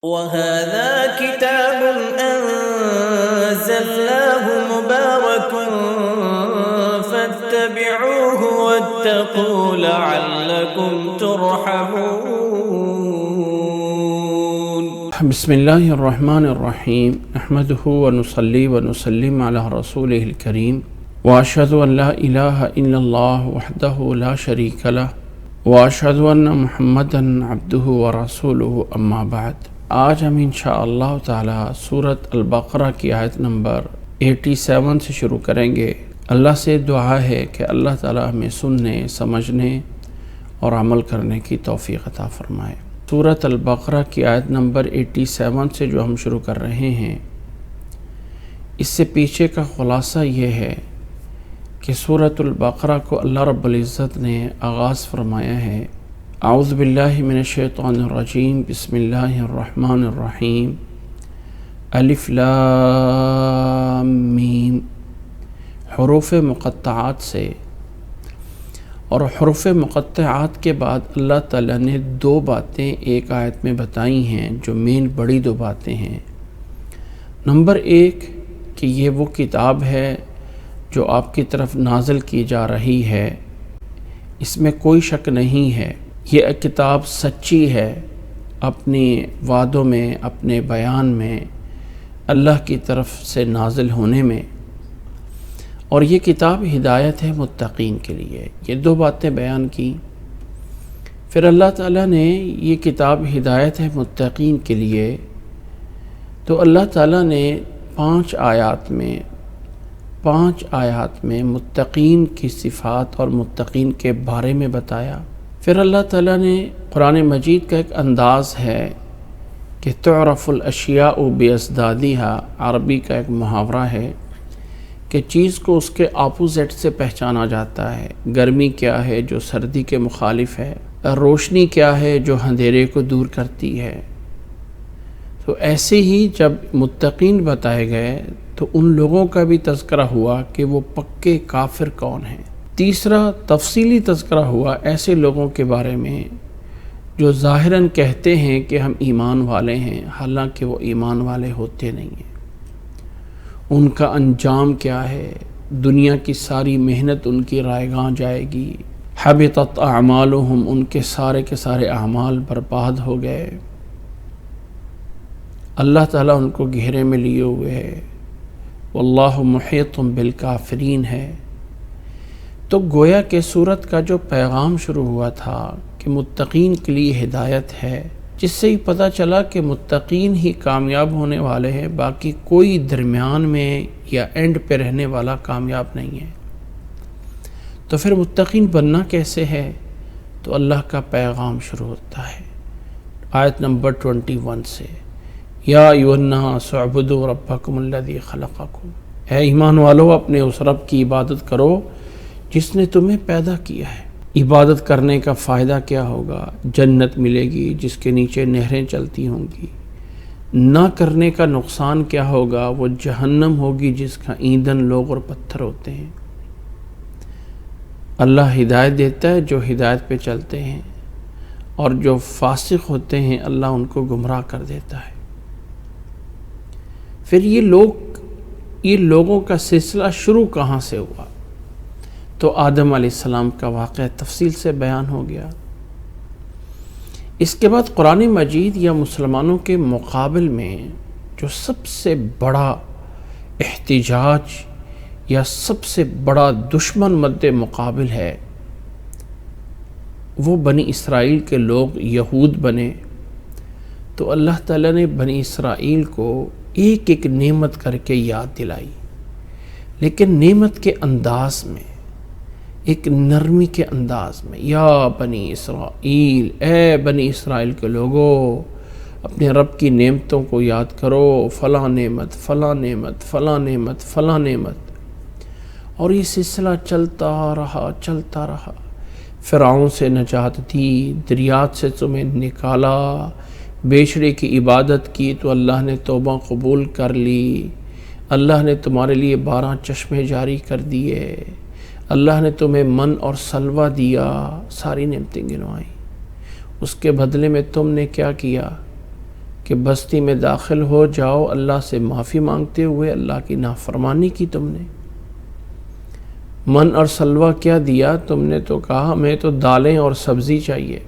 وَهَذَا كِتَابٌ أَنزَلْنَاهُ مُبَارَكٌ فَاتَّبِعُوهُ وَاتَّقُوا لَعَلَّكُمْ تُرْحَمُونَ۔ بسم اللہ الرحمن الرحیم نحمدہ ونصلی ونسلم علی رسولہ الکریم واشہد ان لا الہ الا اللہ وحدہ لا شریک لہ واشہد ان محمدا عبدہ ورسولہ اما بعد۔ آج ہم انشاءاللہ تعالی سورۃ البقرہ کی آیت نمبر 87 سے شروع کریں گے۔ اللہ سے دعا ہے کہ اللہ تعالی ہمیں سننے، سمجھنے اور عمل کرنے کی توفیق عطا فرمائے۔ سورۃ البقرہ کی آیت نمبر 87 سے جو ہم شروع کر رہے ہیں، اس سے پیچھے کا خلاصہ یہ ہے کہ سورۃ البقرہ کو اللہ رب العزت نے آغاز فرمایا ہے اعوذ باللہ من الشیطان الرجیم بسم اللہ الرحمن الرحیم الف لام میم، حروف مقطعات سے، اور حروف مقطعات کے بعد اللہ تعالیٰ نے دو باتیں ایک آیت میں بتائی ہیں جو مین بڑی دو باتیں ہیں۔ نمبر ایک کہ یہ وہ کتاب ہے جو آپ کی طرف نازل کی جا رہی ہے، اس میں کوئی شک نہیں ہے، یہ کتاب سچی ہے، اپنے وعدوں میں، اپنے بیان میں، اللہ کی طرف سے نازل ہونے میں، اور یہ کتاب ہدایت ہے متقین کے لیے۔ یہ دو باتیں بیان کی۔ پھر اللہ تعالیٰ نے یہ کتاب ہدایت ہے متقین کے لیے، تو اللہ تعالیٰ نے 5 آیات میں متقین کی صفات اور متقین کے بارے میں بتایا۔ پھر اللہ تعالیٰ نے قرآن مجید کا ایک انداز ہے کہ تعرف الاشیاء بازدادها، عربی کا ایک محاورہ ہے کہ چیز کو اس کے اپوزٹ سے پہچانا جاتا ہے۔ گرمی کیا ہے جو سردی کے مخالف ہے، روشنی کیا ہے جو اندھیرے کو دور کرتی ہے۔ تو ایسے ہی جب متقین بتائے گئے تو ان لوگوں کا بھی تذکرہ ہوا کہ وہ پکے کافر کون ہیں۔ تیسرا تفصیلی تذکرہ ہوا ایسے لوگوں کے بارے میں جو ظاہراً کہتے ہیں کہ ہم ایمان والے ہیں، حالانکہ وہ ایمان والے ہوتے نہیں ہیں۔ ان کا انجام کیا ہے؟ دنیا کی ساری محنت ان کی رائیگاں جائے گی۔ حبطت اعمالہم، ان کے سارے اعمال برباد ہو گئے۔ اللہ تعالیٰ ان کو گھیرے میں لیے ہوئے ہے۔ واللہ محیط بالکافرین ہے۔ تو گویا کہ سورت کا جو پیغام شروع ہوا تھا کہ متقین کے لیے ہدایت ہے، جس سے ہی پتہ چلا کہ متقین ہی کامیاب ہونے والے ہیں، باقی کوئی درمیان میں یا اینڈ پہ رہنے والا کامیاب نہیں ہے۔ تو پھر متقین بننا کیسے ہے؟ تو اللہ کا پیغام شروع ہوتا ہے آیت نمبر 21 سے، یا ایھا الناس اعبدوا ربکم الذی خلقکم، اے ایمان والو اپنے اس رب کی عبادت کرو جس نے تمہیں پیدا کیا ہے۔ عبادت کرنے کا فائدہ کیا ہوگا؟ جنت ملے گی جس کے نیچے نہریں چلتی ہوں گی۔ نہ کرنے کا نقصان کیا ہوگا؟ وہ جہنم ہوگی جس کا ایندھن لوگ اور پتھر ہوتے ہیں۔ اللہ ہدایت دیتا ہے جو ہدایت پہ چلتے ہیں، اور جو فاسق ہوتے ہیں اللہ ان کو گمراہ کر دیتا ہے۔ پھر یہ لوگوں کا سلسلہ شروع کہاں سے ہوا؟ تو آدم علیہ السلام کا واقعہ تفصیل سے بیان ہو گیا۔ اس کے بعد قرآن مجید یا مسلمانوں کے مقابل میں جو سب سے بڑا احتجاج یا سب سے بڑا دشمن مد مقابل ہے، وہ بنی اسرائیل کے لوگ یہود بنے۔ تو اللہ تعالیٰ نے بنی اسرائیل کو ایک ایک نعمت کر کے یاد دلائی، لیکن نعمت کے انداز میں، ایک نرمی کے انداز میں۔ یا بنی اسرائیل، اے بنی اسرائیل کے لوگوں، اپنے رب کی نعمتوں کو یاد کرو، فلاں نعمت، فلاں نعمت، فلاں نعمت، فلاں نعمت۔ اور یہ سلسلہ چلتا رہا۔ فرعون سے نجات دی، دریات سے تمہیں نکالا، بیچڑے کی عبادت کی تو اللہ نے توبہ قبول کر لی، اللہ نے تمہارے لیے 12 چشمے جاری کر دیے، اللہ نے تمہیں من اور سلوہ دیا، ساری نعمتیں گنوائیں۔ اس کے بدلے میں تم نے کیا کیا کہ بستی میں داخل ہو جاؤ، اللہ سے معافی مانگتے ہوئے اللہ کی نافرمانی کی تم نے، من اور سلوہ کیا دیا، تم نے تو کہا ہمیں تو دالیں اور سبزی چاہیے۔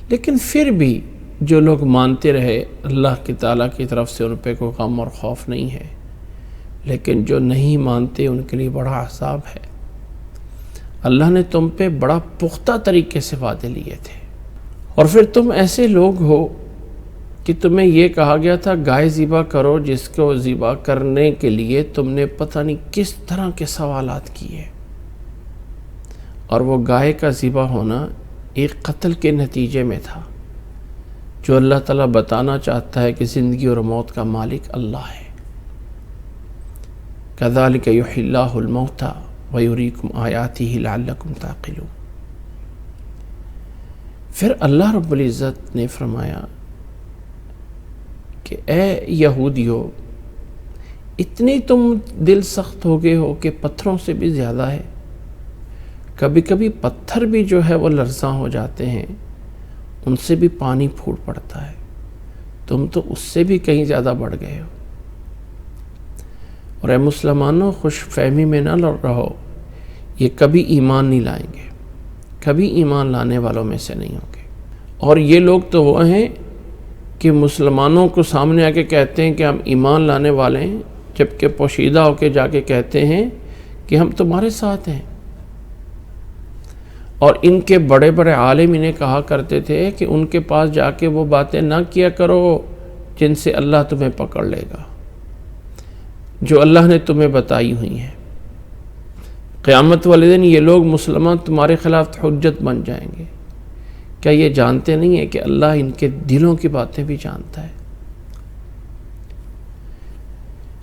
لیکن پھر بھی جو لوگ مانتے رہے، اللہ کی تعالیٰ کی طرف سے ان پہ کوئی غم اور خوف نہیں ہے، لیکن جو نہیں مانتے ان کے لیے بڑا عذاب ہے۔ اللہ نے تم پہ بڑا پختہ طریقے سے وعدے لیے تھے، اور پھر تم ایسے لوگ ہو کہ تمہیں یہ کہا گیا تھا گائے ذبح کرو، جس کو ذبح کرنے کے لیے تم نے پتہ نہیں کس طرح کے سوالات کیے، اور وہ گائے کا ذبح ہونا ایک قتل کے نتیجے میں تھا، جو اللہ تعالیٰ بتانا چاہتا ہے کہ زندگی اور موت کا مالک اللہ ہے۔ كَذَلِكَ يُحْيِي اللَّهُ الْمَوْتَى وَيُرِيكُمْ آيَاتِهِ لَعَلَّكُمْ تَعْقِلُونَ۔ پھر اللہ رب العزت نے فرمایا کہ اے یہودیو، اتنی تم دل سخت ہو گئے ہو کہ پتھروں سے بھی زیادہ ہے، کبھی کبھی پتھر بھی جو ہے وہ لرزاں ہو جاتے ہیں، ان سے بھی پانی پھوٹ پڑتا ہے، تم تو اس سے بھی کہیں زیادہ بڑھ گئے ہو۔ اور اے مسلمانوں، خوش فہمی میں نہ رہو، یہ کبھی ایمان نہیں لائیں گے، کبھی ایمان لانے والوں میں سے نہیں ہوں گے۔ اور یہ لوگ تو وہ ہیں کہ مسلمانوں کو سامنے آ کے کہتے ہیں کہ ہم ایمان لانے والے ہیں، جبکہ پوشیدہ ہو کے جا کے کہتے ہیں کہ ہم تمہارے ساتھ ہیں۔ اور ان کے بڑے بڑے عالم انہیں کہا کرتے تھے کہ ان کے پاس جا کے وہ باتیں نہ کیا کرو جن سے اللہ تمہیں پکڑ لے گا، جو اللہ نے تمہیں بتائی ہوئی ہیں۔ قیامت والے دن یہ لوگ مسلمان تمہارے خلاف حجت بن جائیں گے۔ کیا یہ جانتے نہیں ہیں کہ اللہ ان کے دلوں کی باتیں بھی جانتا ہے؟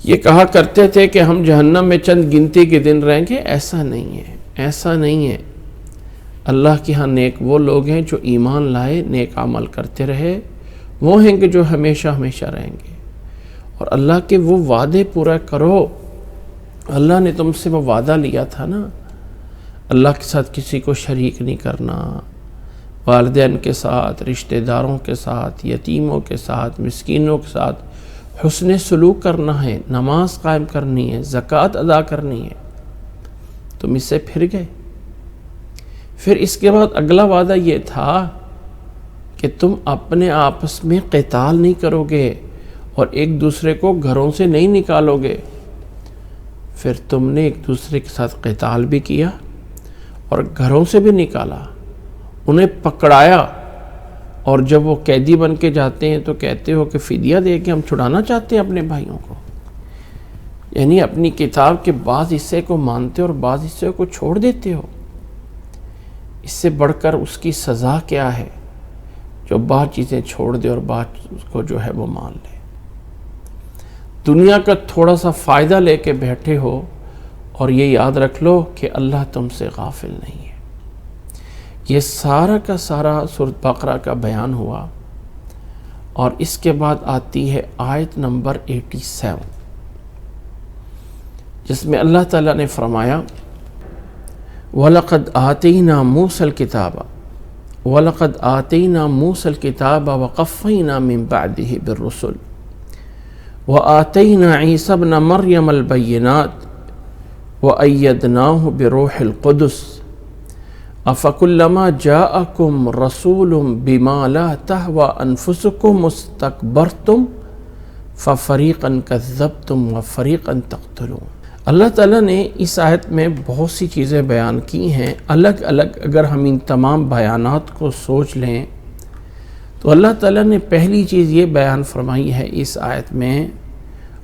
یہ کہا کرتے تھے کہ ہم جہنم میں چند گنتی کے دن رہیں گے، ایسا نہیں ہے، ایسا نہیں ہے۔ اللہ کے ہاں نیک وہ لوگ ہیں جو ایمان لائے، نیک عمل کرتے رہے، وہ ہیں کہ جو ہمیشہ ہمیشہ رہیں گے۔ اور اللہ کے وہ وعدے پورا کرو، اللہ نے تم سے وہ وعدہ لیا تھا نا، اللہ کے ساتھ کسی کو شریک نہیں کرنا، والدین کے ساتھ، رشتہ داروں کے ساتھ، یتیموں کے ساتھ، مسکینوں کے ساتھ حسن سلوک کرنا ہے، نماز قائم کرنی ہے، زکوٰۃ ادا کرنی ہے۔ تم اس سے پھر گئے۔ پھر اس کے بعد اگلا وعدہ یہ تھا کہ تم اپنے آپس میں قتال نہیں کرو گے اور ایک دوسرے کو گھروں سے نہیں نکالو گے۔ پھر تم نے ایک دوسرے کے ساتھ قتال بھی کیا اور گھروں سے بھی نکالا، انہیں پکڑایا، اور جب وہ قیدی بن کے جاتے ہیں تو کہتے ہو کہ فدیہ دے کے ہم چھڑانا چاہتے ہیں اپنے بھائیوں کو۔ یعنی اپنی کتاب کے بعض حصے کو مانتے اور بعض حصے کو چھوڑ دیتے ہو۔ اس سے بڑھ کر اس کی سزا کیا ہے جو بعض چیزیں چھوڑ دے اور بعض کو جو ہے وہ مان لے۔ دنیا کا تھوڑا سا فائدہ لے کے بیٹھے ہو، اور یہ یاد رکھ لو کہ اللہ تم سے غافل نہیں ہے۔ یہ سارا کا سارا سورۃ بقرہ کا بیان ہوا، اور اس کے بعد آتی ہے آیت نمبر 87، جس میں اللہ تعالیٰ نے فرمایا وَلَقَدْ آتَيْنَا مُوسَى الْكِتَابَ وَلَقَدْ آتَيْنَا مُوسَى الْكِتَابَ وَقَفَّيْنَا مِن بَعْدِهِ بِالرُّسُلِ وَآتَيْنَا عِيسَى ابْنَ مَرْيَمَ الْبَيِّنَاتِ وَأَيَّدْنَاهُ بِرُوحِ الْقُدُسِ أَفَكُلَّمَا جَاءَكُمْ رَسُولٌ بِمَا لَا تَهْوَىٰ أَنفُسُكُمُ اسْتَكْبَرْتُمْ فَفَرِيقًا كَذَّبْتُمْ وَفَرِيقًا تَقْتُلُونَ۔ اللہ تعالیٰ نے اس آیت میں بہت سی چیزیں بیان کی ہیں الگ الگ۔ اگر ہم ان تمام بیانات کو سوچ لیں تو اللہ تعالیٰ نے پہلی چیز یہ بیان فرمائی ہے اس آیت میں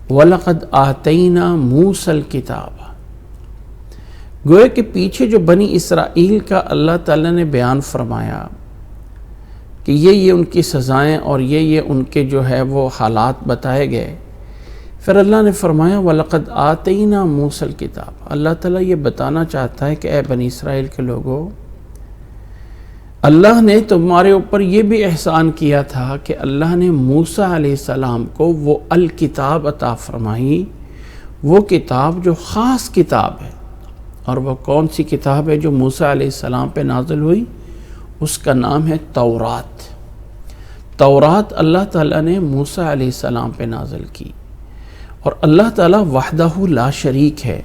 وَلَقَدْ آتَيْنَا مُوسَى الْكِتَابَ۔ گویا کہ پیچھے جو بنی اسرائیل کا اللہ تعالیٰ نے بیان فرمایا کہ یہ ان کی سزائیں اور یہ ان کے جو ہے وہ حالات بتائے گئے، پھر اللہ نے فرمایا وَلَقَدْ آتَيْنَا مُوسَى الْكِتَابَ۔ اللہ تعالیٰ یہ بتانا چاہتا ہے کہ اے بنی اسرائیل کے لوگوں، اللہ نے تمہارے اوپر یہ بھی احسان کیا تھا کہ اللہ نے موسیٰ علیہ السلام کو وہ الکتاب عطا فرمائی، وہ کتاب جو خاص کتاب ہے۔ اور وہ کون سی کتاب ہے جو موسیٰ علیہ السلام پہ نازل ہوئی؟ اس کا نام ہے تورات۔ تورات اللہ تعالیٰ نے موسیٰ علیہ السلام پہ نازل کی، اور اللہ تعالیٰ وحدہ لا شریک ہے،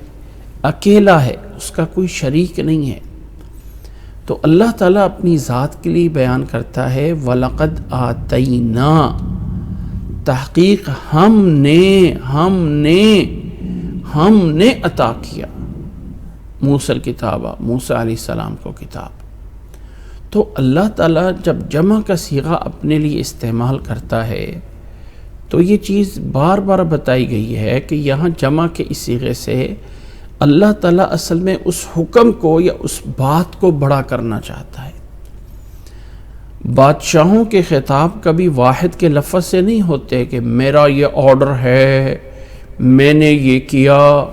اکیلا ہے، اس کا کوئی شریک نہیں ہے۔ تو اللہ تعالیٰ اپنی ذات کے لیے بیان کرتا ہے وَلَقَدْ آتَيْنَا، تحقیق ہم نے عطا کیا موسیٰ الکتابہ، موسیٰ علیہ السلام کو کتاب۔ تو اللہ تعالیٰ جب جمع کا صیغہ اپنے لیے استعمال کرتا ہے تو یہ چیز بار بار بتائی گئی ہے کہ یہاں جمع کے اس صیغے سے اللہ تعالیٰ اصل میں اس حکم کو یا اس بات کو بڑا کرنا چاہتا ہے۔ بادشاہوں کے خطاب کبھی واحد کے لفظ سے نہیں ہوتے کہ میرا یہ آرڈر ہے، میں نے یہ کیا،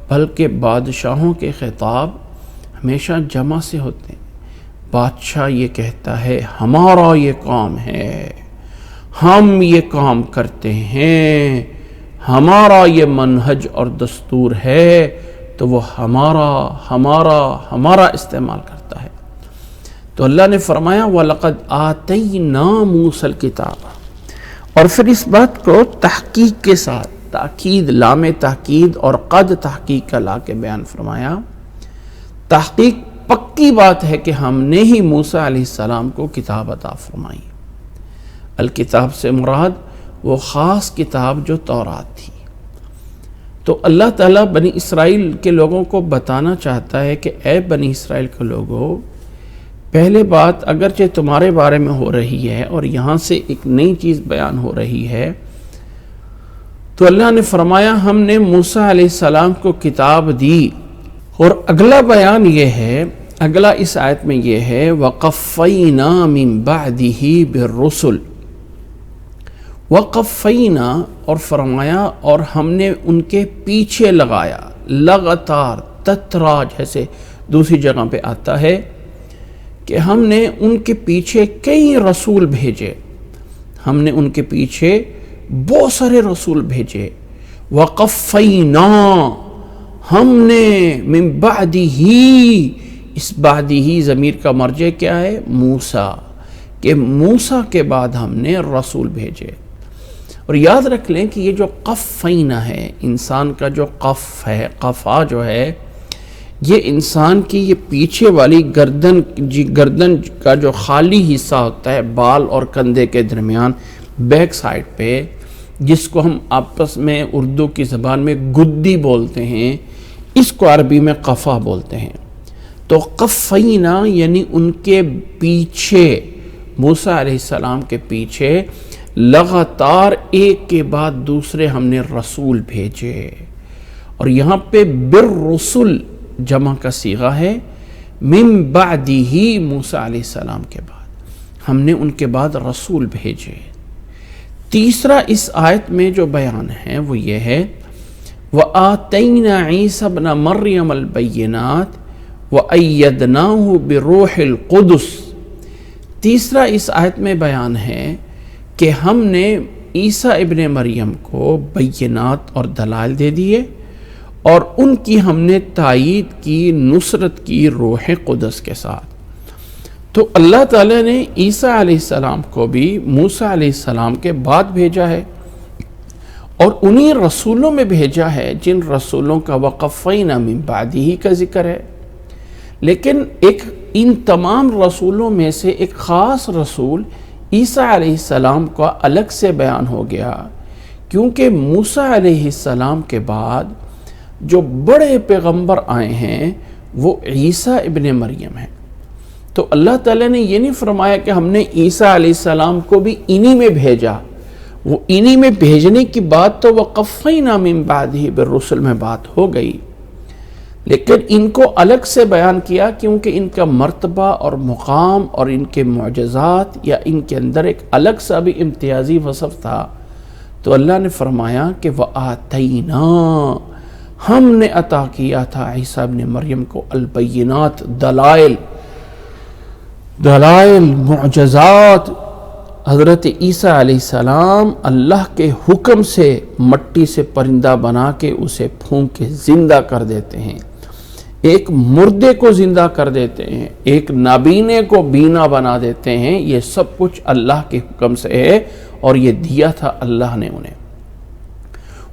بلکہ بادشاہوں کے خطاب ہمیشہ جمع سے ہوتے ہیں۔ بادشاہ یہ کہتا ہے ہمارا یہ کام ہے، ہم یہ کام کرتے ہیں، ہمارا یہ منہج اور دستور ہے، تو وہ ہمارا استعمال کرتا ہے۔ تو اللہ نے فرمایا وَلَقَدْ آتَيْنَا مُوسَى الْكِتَابَ، اور پھر اس بات کو تحقیق کے ساتھ تاکید، لام تاکید اور قد تحقیق کا لا کے بیان فرمایا۔ تحقیق پکی بات ہے کہ ہم نے ہی موسیٰ علیہ السلام کو کتاب عطا فرمائی۔ الکتاب سے مراد وہ خاص کتاب جو تورات تھی۔ تو اللہ تعالیٰ بنی اسرائیل کے لوگوں کو بتانا چاہتا ہے کہ اے بنی اسرائیل کے لوگوں، پہلے بات اگرچہ تمہارے بارے میں ہو رہی ہے اور یہاں سے ایک نئی چیز بیان ہو رہی ہے، تو اللہ نے فرمایا ہم نے موسیٰ علیہ السلام کو کتاب دی، اور اگلا بیان یہ ہے، اگلا اس آیت میں یہ ہے وَقَفَّيْنَا مِن بَعْدِهِ بِالرُّسُلِ، وَقَفَّيْنَا، اور فرمایا اور ہم نے ان کے پیچھے لگایا، لگاتار تترا جیسے دوسری جگہ پہ آتا ہے کہ ہم نے ان کے پیچھے کئی رسول بھیجے، ہم نے ان کے پیچھے بہت سارے رسول بھیجے۔ وَقَفَّيْنَا، ہم نے من بعدہ، اس بعدہ ضمیر کا مرجع کیا ہے؟ موسیٰ، کہ موسیٰ کے بعد ہم نے رسول بھیجے۔ اور یاد رکھ لیں کہ یہ جو قفینا ہے، انسان کا جو قف ہے، قفا جو ہے، یہ انسان کی یہ پیچھے والی گردن کا جو خالی حصہ ہوتا ہے بال اور کندھے کے درمیان، بیک سائڈ پہ، جس کو ہم آپس میں اردو کی زبان میں گدی بولتے ہیں، اس کو عربی میں قفا بولتے ہیں۔ تو قفینا یعنی ان کے پیچھے، موسیٰ علیہ السلام کے پیچھے لگاتار ایک کے بعد دوسرے ہم نے رسول بھیجے۔ اور یہاں پہ بالرسل جمع کا صیغہ ہے، من بعدہ، موسیٰ علیہ السلام کے بعد ہم نے ان کے بعد رسول بھیجے۔ تیسرا اس آیت میں جو بیان ہے وہ یہ ہے وَآتَيْنَا عِيسَى ابْنَ مَرْيَمَ الْبَيِّنَاتِ وَأَيَّدْنَاهُ بِالرُّوحِ الْقُدُسِ۔ تیسرا اس آیت میں بیان ہے کہ ہم نے عیسیٰ ابن مریم کو بینات اور دلائل دے دیے، اور ان کی ہم نے تائید کی، نصرت کی روح قدس کے ساتھ۔ تو اللہ تعالیٰ نے عیسیٰ علیہ السلام کو بھی موسیٰ علیہ السلام کے بعد بھیجا ہے، اور انہی رسولوں میں بھیجا ہے جن رسولوں کا وقفینا من بعدہ کا ذکر ہے۔ لیکن ان تمام رسولوں میں سے ایک خاص رسول عیسیٰ علیہ السلام کا الگ سے بیان ہو گیا، کیونکہ موسیٰ علیہ السلام کے بعد جو بڑے پیغمبر آئے ہیں وہ عیسیٰ ابن مریم ہیں۔ تو اللہ تعالیٰ نے یہ نہیں فرمایا کہ ہم نے عیسیٰ علیہ السلام کو بھی انہی میں بھیجا، وہ انہی میں بھیجنے کی بات تو وقفینا من بعدہ بالرسل میں بات ہو گئی، لیکن ان کو الگ سے بیان کیا کیونکہ ان کا مرتبہ اور مقام اور ان کے معجزات یا ان کے اندر ایک الگ سا بھی امتیازی وصف تھا۔ تو اللہ نے فرمایا کہ وَآتَيْنَا، ہم نے عطا کیا تھا عیسیٰ ابن مریم کو البینات، دلائل، معجزات۔ حضرت عیسیٰ علیہ السلام اللہ کے حکم سے مٹی سے پرندہ بنا کے اسے پھونک کے زندہ کر دیتے ہیں۔ ایک مردے کو زندہ کر دیتے ہیں، ایک نابینے کو بینا بنا دیتے ہیں، یہ سب کچھ اللہ کے حکم سے ہے اور یہ دیا تھا اللہ نے انہیں۔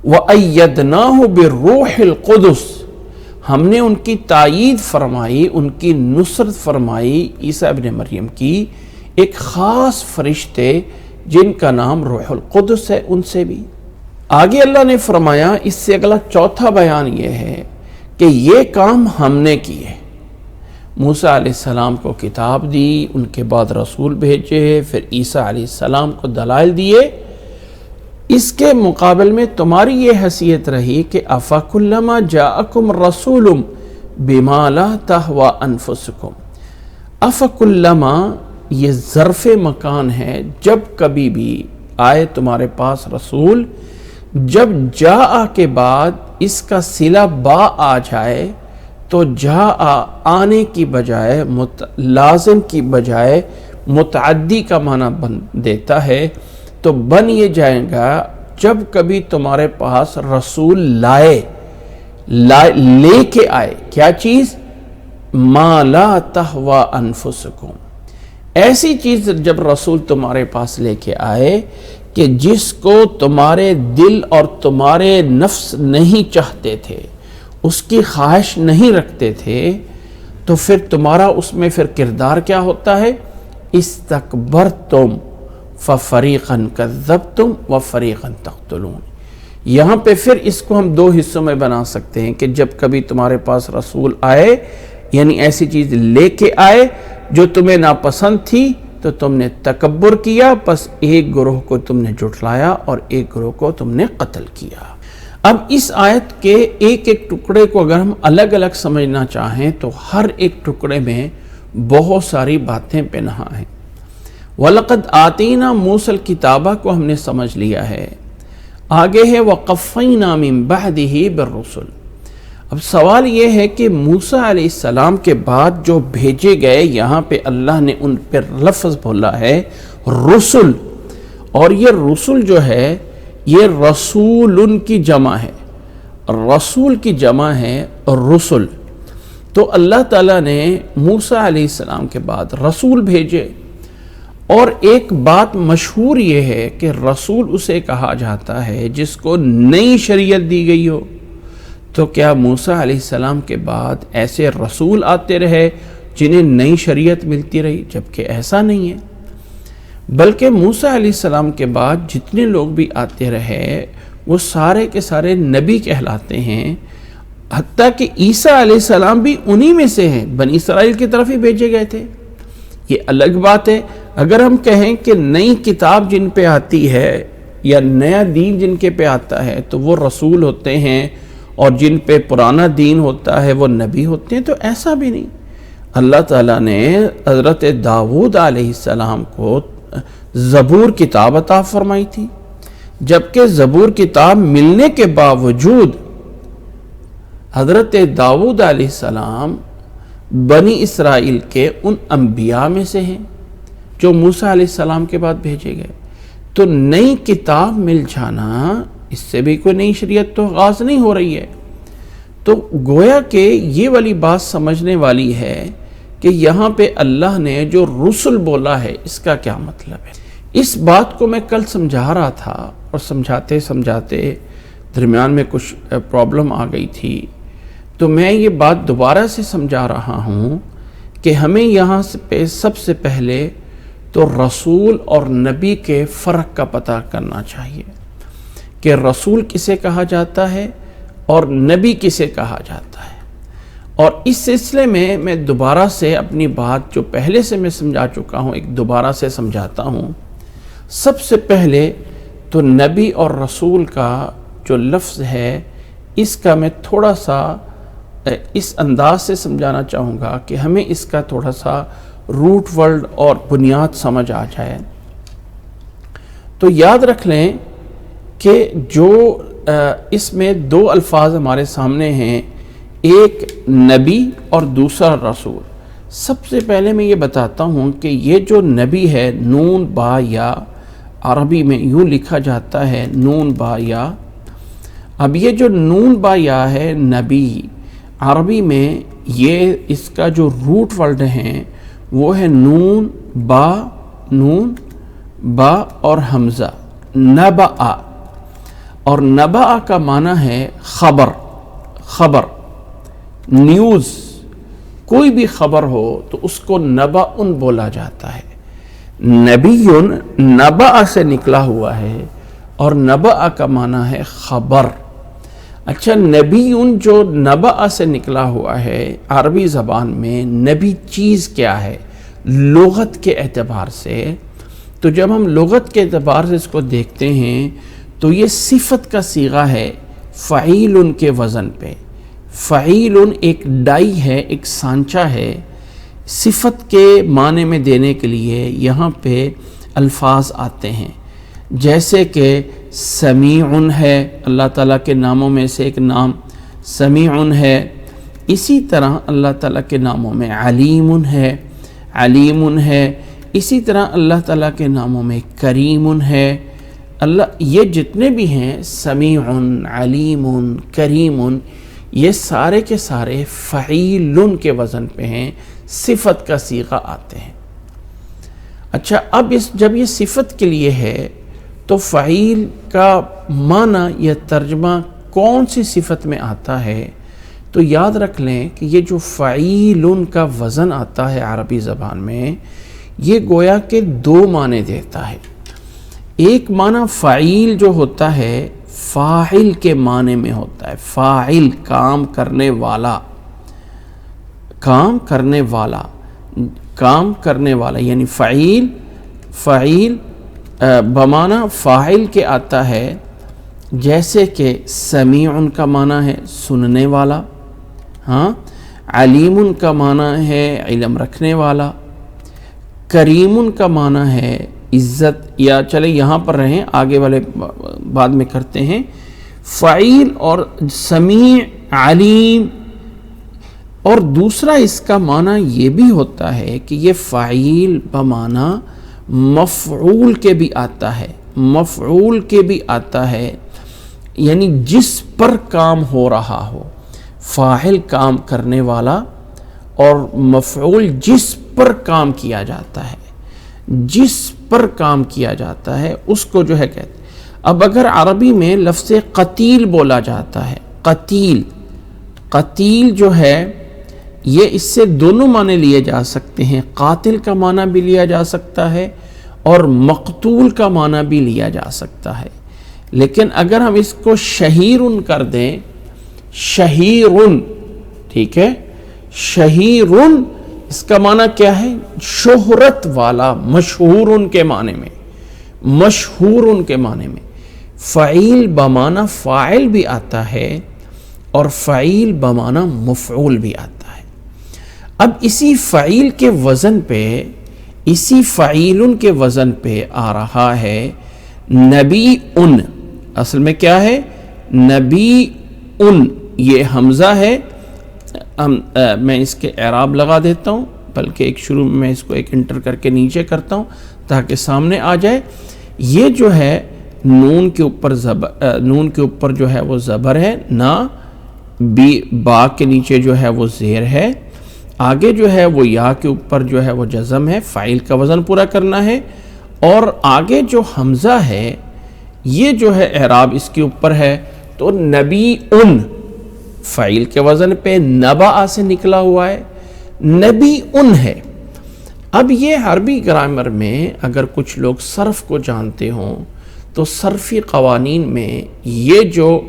وَأَيَّدْنَاهُ بِالرُّوحِ الْقُدُسِ، ہم نے ان کی تائید فرمائی، ان کی نصرت فرمائی عیسیٰ ابن مریم کی ایک خاص فرشتے جن کا نام روح القدس ہے، ان سے بھی۔ آگے اللہ نے فرمایا، اس سے اگلا چوتھا بیان یہ ہے کہ یہ کام ہم نے کیے۔ موسیٰ علیہ السلام کو کتاب دی، ان کے بعد رسول بھیجے، پھر عیسیٰ علیہ السلام کو دلائل دیے۔ اس کے مقابل میں تمہاری یہ حیثیت رہی کہ أَفَكُلَّمَا جَاءَكُمْ رَسُولٌ بِمَا لَا تَهْوَى أَنفُسُكُمْ۔ أَفَكُلَّمَا یہ ظرف مکان ہے، جب کبھی بھی آئے تمہارے پاس رسول، جب جاء کے بعد اس کا صلہ با آ جائے تو جاء آنے کی بجائے لازم کی بجائے متعدی کا معنی دیتا ہے، تو بن یہ جائے گا جب کبھی تمہارے پاس رسول لے کے آئے کیا چیز؟ ما لا تہوی انفسکم، ایسی چیز جب رسول تمہارے پاس لے کے آئے کہ جس کو تمہارے دل اور تمہارے نفس نہیں چاہتے تھے، اس کی خواہش نہیں رکھتے تھے، تو پھر تمہارا اس میں پھر کردار کیا ہوتا ہے؟ استکبرتم ففریقا کذبتم وفریقا تقتلون۔ یہاں پہ پھر اس کو ہم دو حصوں میں بنا سکتے ہیں کہ جب کبھی تمہارے پاس رسول آئے، یعنی ایسی چیز لے کے آئے جو تمہیں ناپسند تھی، تو تم نے تکبر کیا، پس ایک گروہ کو تم نے جھٹلایا اور ایک گروہ کو تم نے قتل کیا۔ اب اس آیت کے ایک ایک ٹکڑے کو اگر ہم الگ الگ سمجھنا چاہیں تو ہر ایک ٹکڑے میں بہت ساری باتیں پنہاں ہیں۔ وَلَقَدْ آتَيْنَا مُوسَى الْكِتَابَ کو ہم نے سمجھ لیا ہے، آگے ہے وَقَفَّيْنَا مِن بَعْدِهِ بِالرُّسُلِ۔ اب سوال یہ ہے کہ موسیٰ علیہ السلام کے بعد جو بھیجے گئے، یہاں پہ اللہ نے ان پر لفظ بولا ہے رسل، اور یہ رسل جو ہے یہ رسول کی جمع ہے، رسول کی جمع ہے رسل۔ تو اللہ تعالیٰ نے موسیٰ علیہ السلام کے بعد رسول بھیجے، اور ایک بات مشہور یہ ہے کہ رسول اسے کہا جاتا ہے جس کو نئی شریعت دی گئی ہو۔ تو کیا موسیٰ علیہ السلام کے بعد ایسے رسول آتے رہے جنہیں نئی شریعت ملتی رہی؟ جبکہ ایسا نہیں ہے، بلکہ موسیٰ علیہ السلام کے بعد جتنے لوگ بھی آتے رہے وہ سارے کے سارے نبی کہلاتے ہیں، حتیٰ کہ عیسیٰ علیہ السلام بھی انہی میں سے ہیں، بنی اسرائیل کی طرف ہی بھیجے گئے تھے۔ یہ الگ بات ہے، اگر ہم کہیں کہ نئی کتاب جن پہ آتی ہے یا نیا دین جن کے پہ آتا ہے تو وہ رسول ہوتے ہیں، اور جن پہ پرانا دین ہوتا ہے وہ نبی ہوتے ہیں، تو ایسا بھی نہیں۔ اللہ تعالیٰ نے حضرت داؤد علیہ السلام کو زبور کتاب عطا فرمائی تھی، جبکہ زبور کتاب ملنے کے باوجود حضرت داؤد علیہ السلام بنی اسرائیل کے ان انبیاء میں سے ہیں جو موسیٰ علیہ السلام کے بعد بھیجے گئے۔ تو نئی کتاب مل جانا، اس سے بھی کوئی نئی شریعت تو آغاز نہیں ہو رہی ہے۔ تو گویا کہ یہ والی بات سمجھنے والی ہے کہ یہاں پہ اللہ نے جو رسل بولا ہے اس کا کیا مطلب ہے۔ اس بات کو میں کل سمجھا رہا تھا، اور سمجھاتے سمجھاتے درمیان میں کچھ پرابلم آ گئی تھی، تو میں یہ بات دوبارہ سے سمجھا رہا ہوں کہ ہمیں یہاں پہ سب سے پہلے تو رسول اور نبی کے فرق کا پتہ کرنا چاہیے کہ رسول کسے کہا جاتا ہے اور نبی کسے کہا جاتا ہے۔ اور اس سلسلے میں دوبارہ سے اپنی بات جو پہلے سے میں سمجھا چکا ہوں ایک دوبارہ سے سمجھاتا ہوں۔ سب سے پہلے تو نبی اور رسول کا جو لفظ ہے اس کا میں تھوڑا سا اس انداز سے سمجھانا چاہوں گا کہ ہمیں اس کا تھوڑا سا روٹ ورڈ اور بنیاد سمجھ آ جائے۔ تو یاد رکھ لیں کہ جو اس میں دو الفاظ ہمارے سامنے ہیں، ایک نبی اور دوسرا رسول۔ سب سے پہلے میں یہ بتاتا ہوں کہ یہ جو نبی ہے، نون با یا، عربی میں یوں لکھا جاتا ہے نون با یا۔ اب یہ جو نون با یا ہے نبی، عربی میں یہ اس کا جو روٹ ورڈ ہیں وہ ہے نون با اور حمزہ، نبأ، اور نبأ کا معنی ہے خبر، نیوز، کوئی بھی خبر ہو تو اس کو نبأ بولا جاتا ہے۔ نبی نبأ سے نکلا ہوا ہے اور نبأ کا معنی ہے خبر۔ اچھا، نبی جو نبأ سے نکلا ہوا ہے، عربی زبان میں نبی چیز کیا ہے لغت کے اعتبار سے؟ تو جب ہم لغت کے اعتبار سے اس کو دیکھتے ہیں تو یہ صفت کا صیغہ ہے فعیل کے وزن پہ۔ فعیل ایک ڈائی ہے، ایک سانچہ ہے، صفت کے معنی میں دینے کے لیے یہاں پہ الفاظ آتے ہیں، جیسے کہ سمیع ہے، اللہ تعالیٰ کے ناموں میں سے ایک نام سمیع ہے۔ اسی طرح اللہ تعالیٰ کے ناموں میں علیم ہے، اسی طرح اللہ تعالیٰ کے ناموں میں کریم ہے۔ یہ جتنے بھی ہیں سمیع، علیم، کریم، یہ سارے کے سارے فعیل کے وزن پہ ہیں، صفت کا صیغہ آتے ہیں۔ اچھا، اب جب یہ صفت کے لیے ہے تو فعیل کا معنی یا ترجمہ کون سی صفت میں آتا ہے؟ تو یاد رکھ لیں کہ یہ جو فعیل کا وزن آتا ہے عربی زبان میں، یہ گویا کہ دو معنی دیتا ہے۔ ایک معنی فعیل جو ہوتا ہے فاعل کے معنی میں ہوتا ہے، فاعل کام کرنے والا، یعنی فعیل بمعنی فاعل کے آتا ہے، جیسے کہ سمیع کا معنی ہے سننے والا، علیم کا معنی ہے علم رکھنے والا، کریم کا معنی ہے عزت، یا چلے یہاں پر رہیں، آگے والے بعد میں کرتے ہیں۔ فعیل اور سمیع، علیم، اور دوسرا اس کا معنی یہ بھی ہوتا ہے کہ یہ فعیل بمعنی مفعول کے بھی آتا ہے، یعنی جس پر کام ہو رہا ہو، فاعل کام کرنے والا اور مفعول جس پر کام کیا جاتا ہے اس کو جو ہے کہتے ہیں۔ اب اگر عربی میں لفظ قتیل بولا جاتا ہے، قتیل جو ہے یہ اس سے دونوں معنی لیے جا سکتے ہیں، قاتل کا معنی بھی لیا جا سکتا ہے اور مقتول کا معنی بھی لیا جا سکتا ہے۔ لیکن اگر ہم اس کو شہیرن کر دیں، شہیرن، ٹھیک ہے، شہیرن اس کا معنی کیا ہے؟ شہرت والا، مشہورن کے معنی میں۔ فعیل بمعنی فاعل بھی آتا ہے اور فعیل بمعنی مفعول بھی آتا ہے۔ اب اسی فعیل کے وزن پہ، اسی فعیل کے وزن پہ آ رہا ہے نبی ان۔ اصل میں کیا ہے؟ نبی ان، یہ حمزہ ہے۔ میں اس کے اعراب لگا دیتا ہوں، بلکہ ایک شروع میں اس کو ایک انٹر کر کے نیچے کرتا ہوں تاکہ سامنے آ جائے۔ یہ جو ہے نون کے اوپر جو ہے وہ زبر ہے، نا، با کے نیچے جو ہے وہ زیر ہے، آگے جو ہے وہ یا کے اوپر جو ہے وہ جزم ہے، فاعل کا وزن پورا کرنا ہے، اور آگے جو حمزہ ہے یہ جو ہے اعراب اس کے اوپر ہے۔ تو نبی ان فاعل کے وزن پہ نبأ سے نکلا ہوا ہے، نبی ان ہے۔ اب یہ عربی گرامر میں اگر کچھ لوگ صرف کو جانتے ہوں تو صرفی قوانین میں یہ جو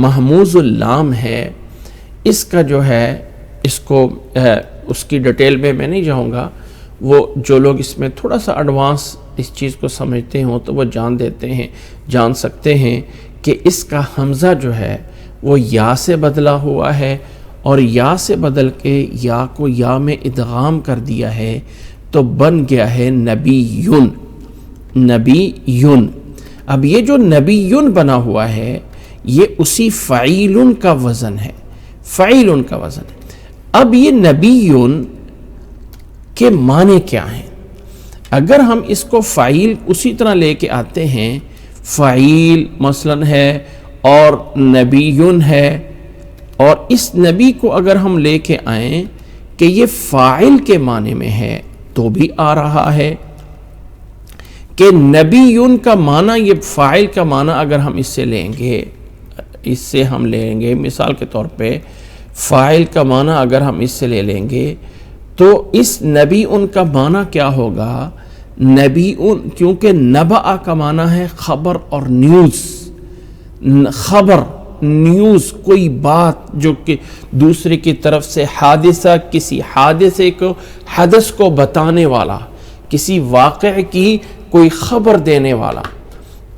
محموز اللام ہے، اس کا جو ہے اس کی ڈیٹیل میں نہیں جاؤں گا، وہ جو لوگ اس میں تھوڑا سا ایڈوانس اس چیز کو سمجھتے ہوں تو وہ جان سکتے ہیں کہ اس کا حمزہ جو ہے وہ یا سے بدلا ہوا ہے، اور یا سے بدل کے یا کو یا میں ادغام کر دیا ہے تو بن گیا ہے نبیون۔ اب یہ جو نبیون بنا ہوا ہے یہ اسی فعیلن کا وزن ہے، اب یہ نبیون کے معنی کیا ہیں؟ اگر ہم اس کو فعیل اسی طرح لے کے آتے ہیں، فعیل مثلاً ہے اور نبیون ہے، اور اس نبی کو اگر ہم لے کے آئیں کہ یہ فاعل کے معنی میں ہے تو بھی آ رہا ہے کہ نبیون کا معنی، یہ فاعل کا معنی اگر ہم اس سے لیں گے مثال کے طور پہ فاعل کا معنی اگر ہم اس سے لے لیں گے تو اس نبی ان کا معنی کیا ہوگا؟ نبی ان، کیونکہ نبأ کا معنی ہے خبر اور نیوز، خبر نیوز، کوئی بات جو کہ دوسرے کی طرف سے حادثہ، کسی حادثے کو، حدث کو بتانے والا، کسی واقعے کی کوئی خبر دینے والا۔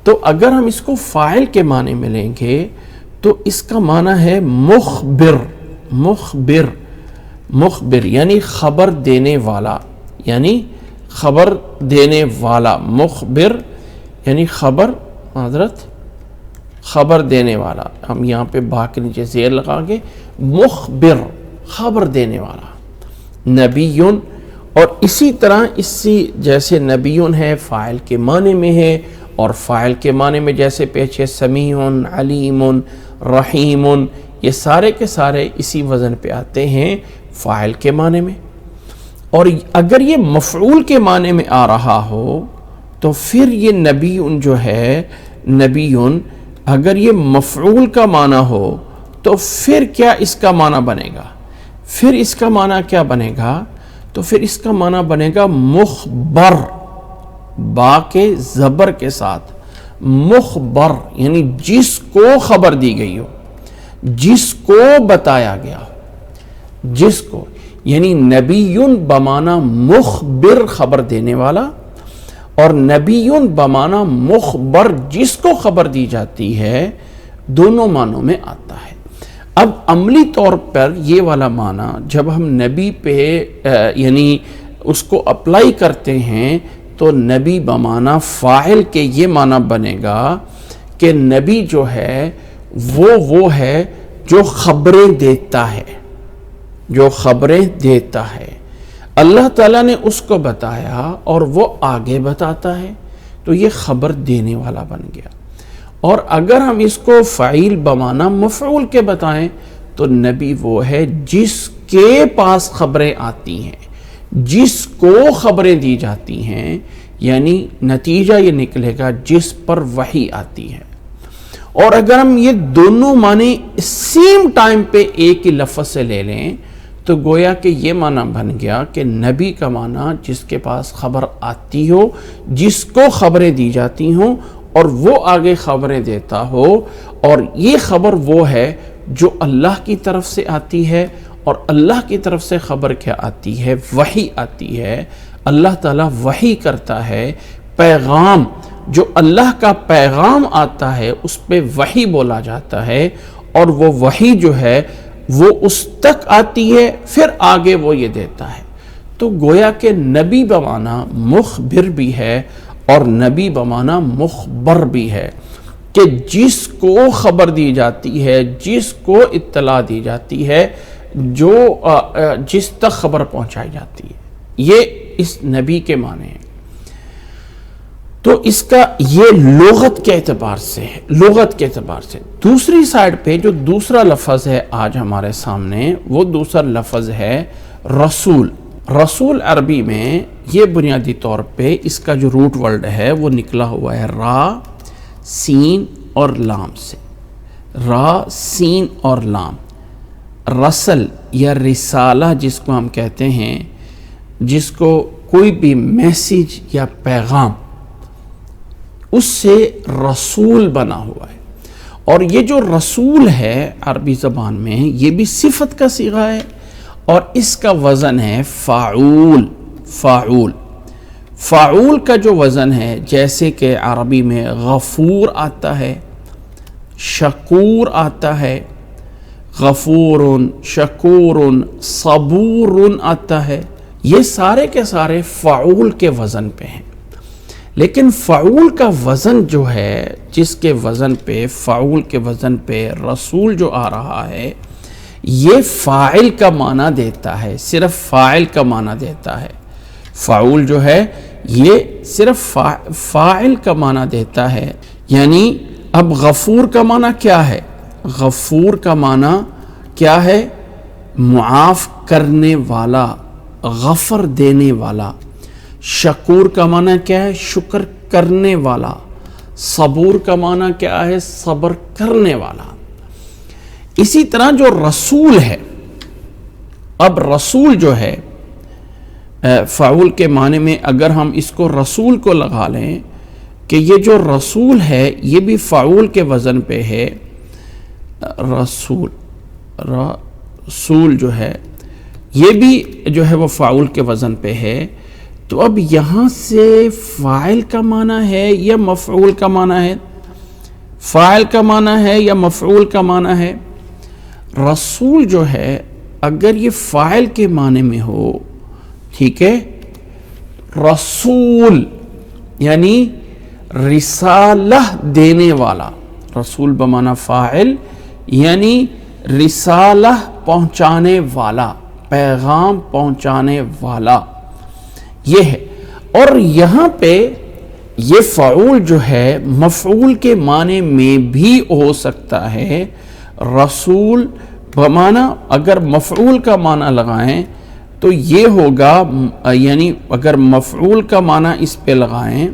تو اگر ہم اس کو فاعل کے معنی میں لیں گے تو اس کا معنی ہے مخبر، مخبر یعنی خبر دینے والا، یعنی خبر دینے والا، مخبر یعنی خبر دینے والا۔ ہم یہاں پہ با کے نیچے زیر لگا گے، مخبر خبر دینے والا، نبیون۔ اور اسی طرح جیسے نبیون ہے فاعل کے معنی میں ہے، اور فاعل کے معنی میں جیسے پیچھے سمیعن، علیم، رحیم، یہ سارے کے سارے اسی وزن پہ آتے ہیں فاعل کے معنی میں۔ اور اگر یہ مفعول کے معنی میں آ رہا ہو تو پھر یہ نبیون جو ہے، نبیون اگر یہ مفعول کا معنی ہو تو پھر کیا اس کا معنی بنے گا؟ پھر اس کا معنی کیا بنے گا؟ تو پھر اس کا معنی بنے گا مخبر، با کے زبر کے ساتھ، مخبر یعنی جس کو خبر دی گئی ہو، جس کو بتایا گیا ہو، جس کو، یعنی نبیون بمعنی مخبر خبر دینے والا، اور نبیون بمعنی مخبر جس کو خبر دی جاتی ہے، دونوں معنوں میں آتا ہے۔ اب عملی طور پر یہ والا معنی جب ہم نبی پہ یعنی اس کو اپلائی کرتے ہیں تو نبی بمعنی فاعل کے یہ معنی بنے گا کہ نبی جو ہے وہ ہے جو خبریں دیتا ہے، جو خبریں دیتا ہے۔ اللہ تعالیٰ نے اس کو بتایا اور وہ آگے بتاتا ہے، تو یہ خبر دینے والا بن گیا۔ اور اگر ہم اس کو فاعل بمعنی مفعول کے بتائیں تو نبی وہ ہے جس کے پاس خبریں آتی ہیں، جس کو خبریں دی جاتی ہیں، یعنی نتیجہ یہ نکلے گا جس پر وحی آتی ہے۔ اور اگر ہم یہ دونوں معنی سیم ٹائم پہ ایک ہی لفظ سے لے لیں تو گویا کہ یہ معنی بن گیا کہ نبی کا معنی جس کے پاس خبر آتی ہو، جس کو خبریں دی جاتی ہوں اور وہ آگے خبریں دیتا ہو، اور یہ خبر وہ ہے جو اللہ کی طرف سے آتی ہے۔ اور اللہ کی طرف سے خبر کیا آتی ہے؟ وحی آتی ہے۔ اللہ تعالیٰ وحی کرتا ہے، پیغام، جو اللہ کا پیغام آتا ہے اس پہ وحی بولا جاتا ہے، اور وہ وحی جو ہے وہ اس تک آتی ہے، پھر آگے وہ یہ دیتا ہے۔ تو گویا کہ نبی بمعنی مخبر بھی ہے اور نبی بمعنی مخبر بھی ہے، کہ جس کو خبر دی جاتی ہے، جس کو اطلاع دی جاتی ہے، جو جس تک خبر پہنچائی جاتی ہے، یہ اس نبی کے معنی ہیں۔ تو اس کا یہ لغت کے اعتبار سے ہے، لغت کے اعتبار سے۔ دوسری سائڈ پہ جو دوسرا لفظ ہے آج ہمارے سامنے، وہ دوسرا لفظ ہے رسول۔ رسول عربی میں یہ بنیادی طور پہ اس کا جو روٹ ورڈ ہے وہ نکلا ہوا ہے را، سین اور لام سے، را، سین اور لام۔ رسل یا رسالہ جس کو ہم کہتے ہیں، جس کو کوئی بھی میسیج یا پیغام، اس سے رسول بنا ہوا ہے۔ اور یہ جو رسول ہے عربی زبان میں، یہ بھی صفت کا صیغہ ہے اور اس کا وزن ہے فاعول۔ فاعول، فاعول کا جو وزن ہے، جیسے کہ عربی میں غفور آتا ہے، شکور آتا ہے، غفور، شکور، صبور آتا ہے، یہ سارے کے سارے فاعول کے وزن پہ ہیں۔ لیکن فاعول کا وزن جو ہے، جس کے وزن پہ، فاعول کے وزن پہ رسول جو آ رہا ہے، یہ فاعل کا معنی دیتا ہے، صرف فاعل کا معنی دیتا ہے۔ فاعول جو ہے یہ صرف فاعل کا معنی دیتا ہے۔ یعنی اب غفور کا معنی کیا ہے؟ غفور کا معنی کیا ہے؟ معاف کرنے والا، غفر دینے والا۔ شکور کا معنی کیا ہے؟ شکر کرنے والا۔ صبور کا معنی کیا ہے؟ صبر کرنے والا۔ اسی طرح جو رسول ہے، اب رسول جو ہے فعول کے معنی میں اگر ہم اس کو رسول کو لگا لیں کہ یہ جو رسول ہے یہ بھی فعول کے وزن پہ ہے، رسول جو ہے یہ بھی جو ہے وہ فاعل کے وزن پہ ہے۔ تو اب یہاں سے فاعل کا معنی ہے یا مفعول کا معنی ہے؟ فاعل کا معنی ہے یا مفعول کا معنی ہے؟ رسول جو ہے اگر یہ فاعل کے معنی میں ہو، ٹھیک ہے، رسول یعنی رسالہ دینے والا، رسول بمعنی فاعل یعنی رسالہ پہنچانے والا، پیغام پہنچانے والا، یہ ہے۔ اور یہاں پہ یہ فعول جو ہے مفعول کے معنی میں بھی ہو سکتا ہے۔ رسول بمعنی اگر مفعول کا معنی لگائیں تو یہ ہوگا، یعنی اگر مفعول کا معنی اس پہ لگائیں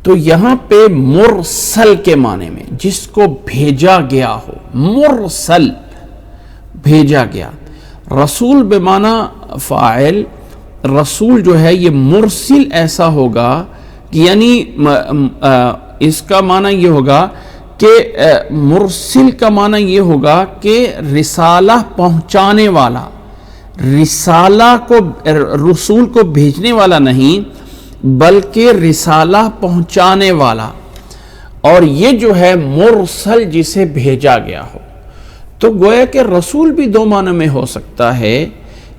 تو یہاں پہ مرسل کے معنی میں، جس کو بھیجا گیا ہو، مرسل بھیجا گیا۔ رسول بمعنی فاعل، رسول جو ہے یہ مرسل ایسا ہوگا کہ یعنی اس کا معنی یہ ہوگا کہ مرسل کا معنی یہ ہوگا کہ رسالہ پہنچانے والا، رسالہ کو، رسول کو بھیجنے والا نہیں بلکہ رسالہ پہنچانے والا، اور یہ جو ہے مرسل جسے بھیجا گیا ہو۔ تو گویا کہ رسول بھی دو معنی میں ہو سکتا ہے،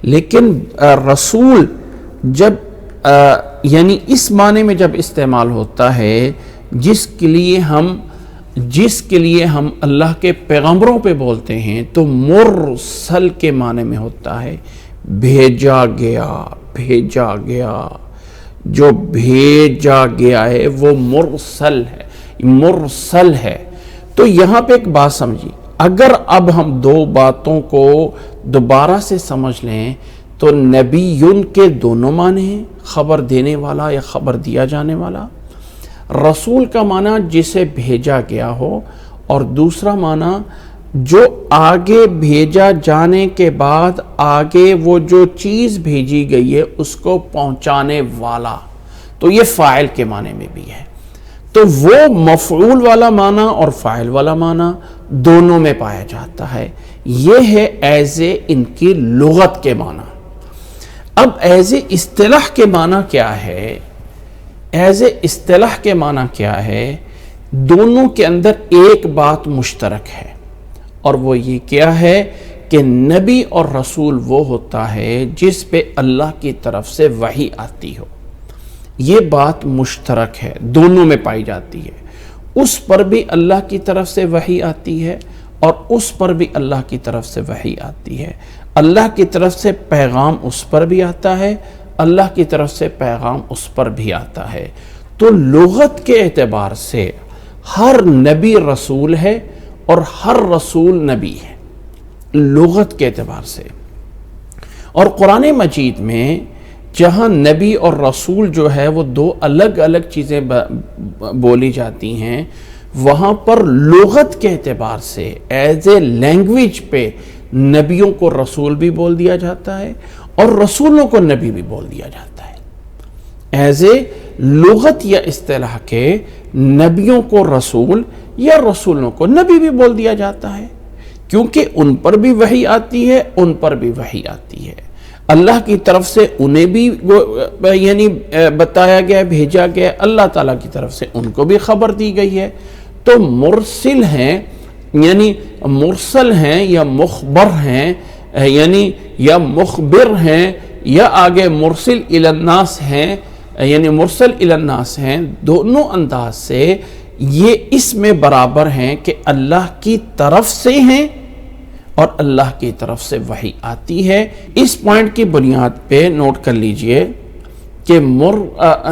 لیکن رسول جب یعنی اس معنی میں جب استعمال ہوتا ہے جس کے لیے ہم اللہ کے پیغمبروں پہ بولتے ہیں، تو مرسل کے معنی میں ہوتا ہے بھیجا گیا، بھیجا گیا، جو بھیجا گیا ہے وہ مرسل ہے، مرسل ہے۔ تو یہاں پہ ایک بات سمجھی، اگر اب ہم دو باتوں کو دوبارہ سے سمجھ لیں تو نبیٌ کے دونوں معنی ہیں، خبر دینے والا یا خبر دیا جانے والا۔ رسول کا معنی جسے بھیجا گیا ہو، اور دوسرا معنی جو آگے بھیجا جانے کے بعد آگے وہ جو چیز بھیجی گئی ہے اس کو پہنچانے والا، تو یہ فاعل کے معنی میں بھی ہے۔ تو وہ مفعول والا معنی اور فاعل والا معنی دونوں میں پایا جاتا ہے۔ یہ ہے ایز اے ان کی لغت کے معنی۔ اب ایز اے اصطلاح کے معنی کیا ہے؟ ایز اے اصطلاح کے معنی کیا ہے؟ دونوں کے اندر ایک بات مشترک ہے، اور وہ یہ کیا ہے کہ نبی اور رسول وہ ہوتا ہے جس پہ اللہ کی طرف سے وحی آتی ہو۔ یہ بات مشترک ہے، دونوں میں پائی جاتی ہے۔ اس پر بھی اللہ کی طرف سے وحی آتی ہے اور اس پر بھی اللہ کی طرف سے وحی آتی ہے۔ اللہ کی طرف سے پیغام اس پر بھی آتا ہے، اللہ کی طرف سے پیغام اس پر بھی آتا ہے۔ تو لغت کے اعتبار سے ہر نبی رسول ہے اور ہر رسول نبی ہے، لغت کے اعتبار سے۔ اور قرآن مجید میں جہاں نبی اور رسول جو ہے وہ دو الگ الگ چیزیں بولی جاتی ہیں، وہاں پر لغت کے اعتبار سے ایز اے لینگویج پہ نبیوں کو رسول بھی بول دیا جاتا ہے اور رسولوں کو نبی بھی بول دیا جاتا ہے۔ ایز اے لغت یا اصطلاح کے نبیوں کو رسول یا رسولوں کو نبی بھی بول دیا جاتا ہے، کیونکہ ان پر بھی وحی آتی ہے، ان پر بھی وحی آتی ہے۔ اللہ کی طرف سے انہیں بھی یعنی بتایا گیا، بھیجا گیا، اللہ تعالیٰ کی طرف سے ان کو بھی خبر دی گئی ہے۔ تو مرسل ہیں یعنی مرسل ہیں یا مخبر ہیں، یعنی یا مخبر ہیں یا آگے مرسل الی الناس ہیں، یعنی مرسل الی الناس ہیں۔ دونوں انداز سے یہ اس میں برابر ہیں کہ اللہ کی طرف سے ہیں اور اللہ کی طرف سے وحی آتی ہے۔ اس پوائنٹ کی بنیاد پہ نوٹ کر لیجئے کہ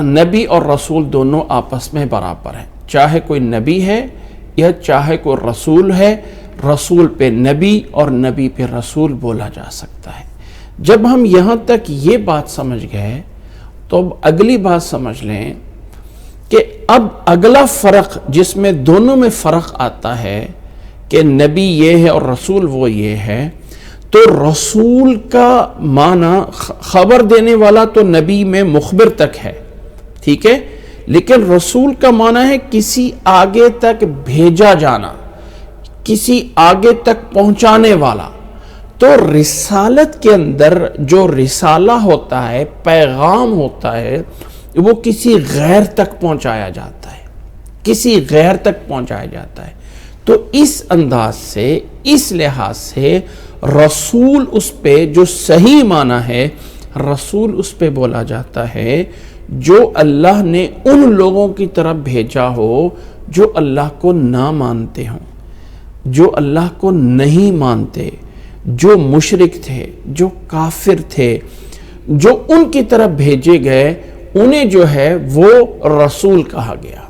نبی اور رسول دونوں آپس میں برابر ہیں، چاہے کوئی نبی ہے یا چاہے کوئی رسول ہے، رسول پہ نبی اور نبی پہ رسول بولا جا سکتا ہے۔ جب ہم یہاں تک یہ بات سمجھ گئے تو اب اگلی بات سمجھ لیں کہ اب اگلا فرق جس میں دونوں میں فرق آتا ہے کہ نبی یہ ہے اور رسول وہ یہ ہے، تو رسول کا معنی خبر دینے والا تو نبی میں مخبر تک ہے، ٹھیک ہے، لیکن رسول کا معنی ہے کسی آگے تک بھیجا جانا، کسی آگے تک پہنچانے والا۔ تو رسالت کے اندر جو رسالہ ہوتا ہے، پیغام ہوتا ہے، وہ کسی غیر تک پہنچایا جاتا ہے، کسی غیر تک پہنچایا جاتا ہے۔ تو اس انداز سے، اس لحاظ سے رسول اس پہ جو صحیح معنی ہے، رسول اس پہ بولا جاتا ہے جو اللہ نے ان لوگوں کی طرف بھیجا ہو جو اللہ کو نہ مانتے ہوں، جو اللہ کو نہیں مانتے، جو مشرک تھے، جو کافر تھے، جو ان کی طرف بھیجے گئے، انہیں جو ہے وہ رسول کہا گیا۔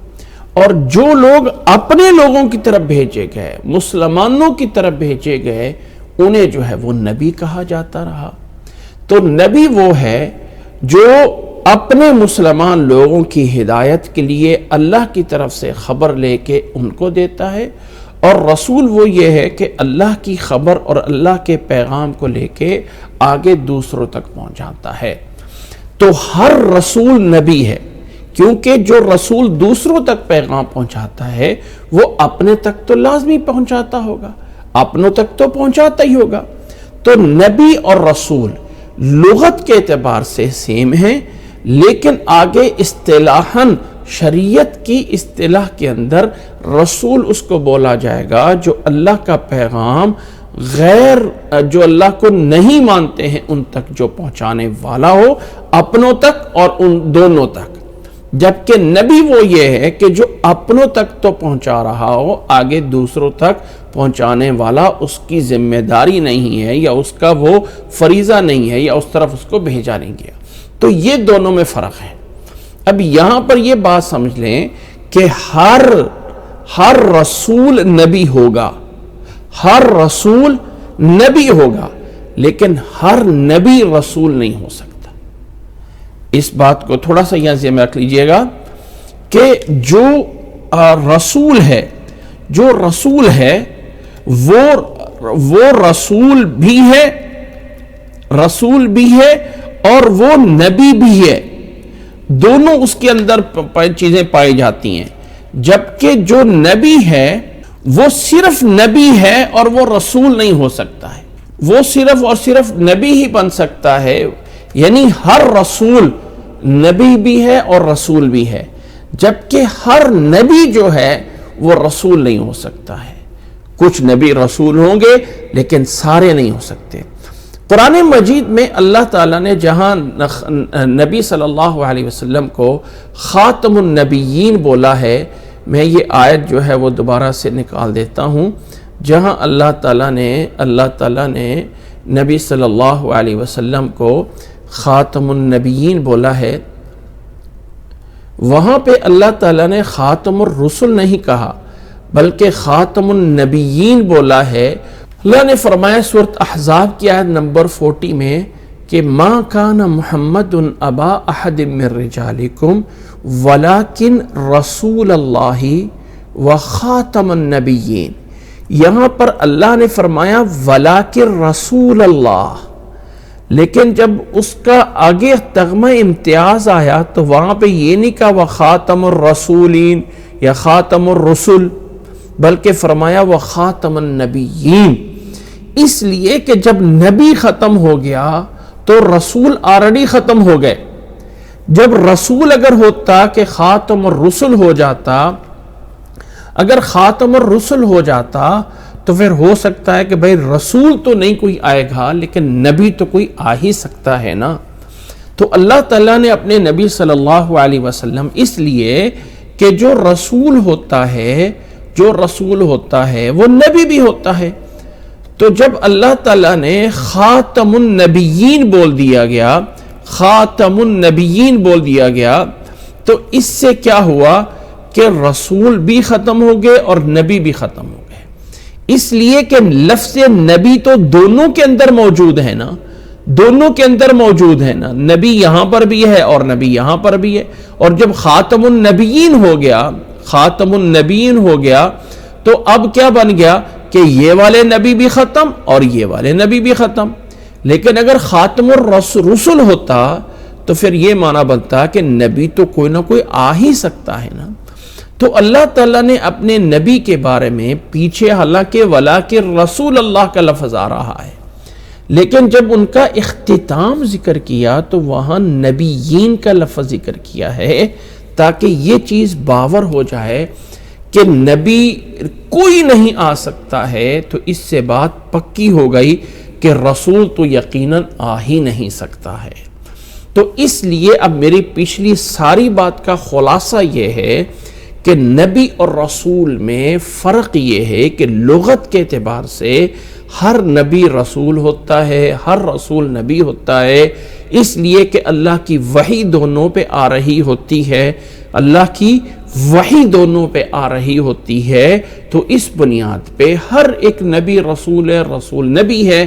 اور جو لوگ اپنے لوگوں کی طرف بھیجے گئے، مسلمانوں کی طرف بھیجے گئے، انہیں جو ہے وہ نبی کہا جاتا رہا۔ تو نبی وہ ہے جو اپنے مسلمان لوگوں کی ہدایت کے لیے اللہ کی طرف سے خبر لے کے ان کو دیتا ہے، اور رسول وہ یہ ہے کہ اللہ کی خبر اور اللہ کے پیغام کو لے کے آگے دوسروں تک پہنچاتا ہے۔ تو ہر رسول نبی ہے، کیونکہ جو رسول دوسروں تک پیغام پہنچاتا ہے وہ اپنے تک تو لازمی پہنچاتا ہوگا، اپنوں تک تو پہنچاتا ہی ہوگا۔ تو نبی اور رسول لغت کے اعتبار سے سیم ہیں، لیکن آگے اصطلاحاً شریعت کی اصطلاح کے اندر رسول اس کو بولا جائے گا جو اللہ کا پیغام غیر جو اللہ کو نہیں مانتے ہیں ان تک جو پہنچانے والا ہو، اپنوں تک اور ان دونوں تک۔ جبکہ نبی وہ یہ ہے کہ جو اپنوں تک تو پہنچا رہا ہو، آگے دوسروں تک پہنچانے والا اس کی ذمہ داری نہیں ہے، یا اس کا وہ فریضہ نہیں ہے، یا اس طرف اس کو بھیجا نہیں گیا۔ تو یہ دونوں میں فرق ہے۔ اب یہاں پر یہ بات سمجھ لیں کہ ہر رسول نبی ہوگا، ہر رسول نبی ہوگا، لیکن ہر نبی رسول نہیں ہو سکتا۔ اس بات کو تھوڑا سا یہاں ذہن میں رکھ لیجئے گا کہ جو رسول ہے وہ رسول بھی ہے اور وہ نبی بھی ہے، دونوں اس کے اندر چیزیں پائی جاتی ہیں۔ جبکہ جو نبی ہے وہ صرف نبی ہے اور وہ رسول نہیں ہو سکتا ہے، وہ صرف اور صرف نبی ہی بن سکتا ہے، یعنی ہر رسول نبی بھی ہے اور رسول بھی ہے، جبکہ ہر نبی جو ہے وہ رسول نہیں ہو سکتا ہے۔ کچھ نبی رسول ہوں گے لیکن سارے نہیں ہو سکتے۔ قرآن مجید میں اللہ تعالیٰ نے جہاں نبی صلی اللہ علیہ وسلم کو خاتم النبیین بولا ہے، میں یہ آیت جو ہے وہ دوبارہ سے نکال دیتا ہوں، جہاں اللہ تعالیٰ نے نبی صلی اللہ علیہ وسلم کو خاتم النبیین بولا ہے، وہاں پہ اللہ تعالیٰ نے خاتم الرسل نہیں کہا بلکہ خاتم النبیین بولا ہے۔ اللہ نے فرمایا سورۃ احزاب کی آیت نمبر 40 میں کہ ما کان محمد ابا احد من رجالکم ولکن رسول اللہ وخاتم النبیین۔ یہاں پر اللہ نے فرمایا ولکن رسول اللہ، لیکن جب اس کا آگے تغمہ امتیاز آیا تو وہاں پہ یہ نہیں کہا وخاتم الرسولین یا خاتم الرسل، بلکہ فرمایا وخاتم النبیین، اس لیے کہ جب نبی ختم ہو گیا تو رسول آلریڈی ختم ہو گئے۔ جب رسول اگر ہوتا کہ خاتم الرسل ہو جاتا، اگر خاتم الرسل ہو جاتا تو پھر ہو سکتا ہے کہ بھئی رسول تو نہیں کوئی آئے گا لیکن نبی تو کوئی آ ہی سکتا ہے نا۔ تو اللہ تعالیٰ نے اپنے نبی صلی اللہ علیہ وسلم اس لیے کہ جو رسول ہوتا ہے وہ نبی بھی ہوتا ہے، تو جب اللہ تعالیٰ نے خاتم النبیین بول دیا گیا تو اس سے کیا ہوا کہ رسول بھی ختم ہو گئے اور نبی بھی ختم ہو گئے۔ اس لیے کہ لفظ نبی تو دونوں کے اندر موجود ہے نا، دونوں کے اندر موجود ہے نا، نبی یہاں پر بھی ہے اور نبی یہاں پر بھی ہے. اور جب خاتم النبیین ہو گیا، خاتم النبیین ہو گیا تو اب کیا بن گیا کہ یہ والے نبی بھی ختم اور یہ والے نبی بھی ختم. لیکن اگر خاتم الرسل ہوتا تو پھر یہ معنی بنتا کہ نبی تو کوئی نہ کوئی آ ہی سکتا ہے نا. تو اللہ تعالیٰ نے اپنے نبی کے بارے میں پیچھے حالانکہ وَلَٰكِن رسول اللہ کا لفظ آ رہا ہے، لیکن جب ان کا اختتام ذکر کیا تو وہاں نبیین کا لفظ ذکر کیا ہے تاکہ یہ چیز باور ہو جائے کہ نبی کوئی نہیں آ سکتا ہے. تو اس سے بات پکی ہو گئی کہ رسول تو یقیناً آ ہی نہیں سکتا ہے. تو اس لیے اب میری پچھلی ساری بات کا خلاصہ یہ ہے کہ نبی اور رسول میں فرق یہ ہے کہ لغت کے اعتبار سے ہر نبی رسول ہوتا ہے، ہر رسول نبی ہوتا ہے، اس لیے کہ اللہ کی وحی دونوں پہ آ رہی ہوتی ہے، اللہ کی وحی دونوں پہ آ رہی ہوتی ہے. تو اس بنیاد پہ ہر ایک نبی رسول ہے، رسول نبی ہے.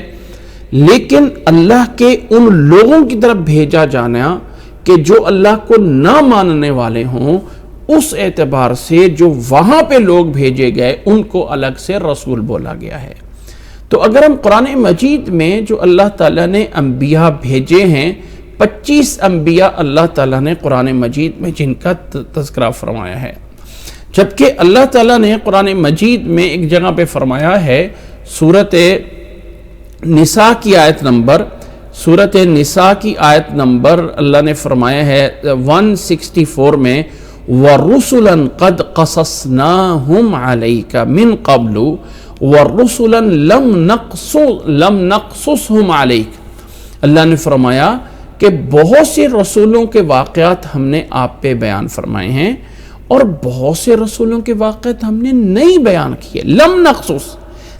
لیکن اللہ کے ان لوگوں کی طرف بھیجا جانا کہ جو اللہ کو نہ ماننے والے ہوں، اس اعتبار سے جو وہاں پہ لوگ بھیجے گئے ان کو الگ سے رسول بولا گیا ہے. تو اگر ہم قرآن مجید میں جو اللہ تعالیٰ نے انبیاء بھیجے ہیں، 25 انبیاء اللہ تعالیٰ نے قرآن مجید میں جن کا تذکرہ فرمایا ہے، جبکہ اللہ تعالیٰ نے قرآن مجید میں ایک جگہ پہ فرمایا ہے، سورۃ نساء کی آیت نمبر، سورۃ نساء کی آیت نمبر اللہ نے فرمایا ہے 164 میں وَرُسُلًا قَدْ قَصَصْنَاهُمْ عَلَيْكَ مِنْ قَبْلُ وَرُسُلًا لَمْ نَقْصُصْهُمْ عَلَيْكَ. اللہ نے فرمایا کہ بہت سے رسولوں کے واقعات ہم نے آپ پہ بیان فرمائے ہیں اور بہت سے رسولوں کے واقعات ہم نے نہیں بیان کیے. لم نقصص،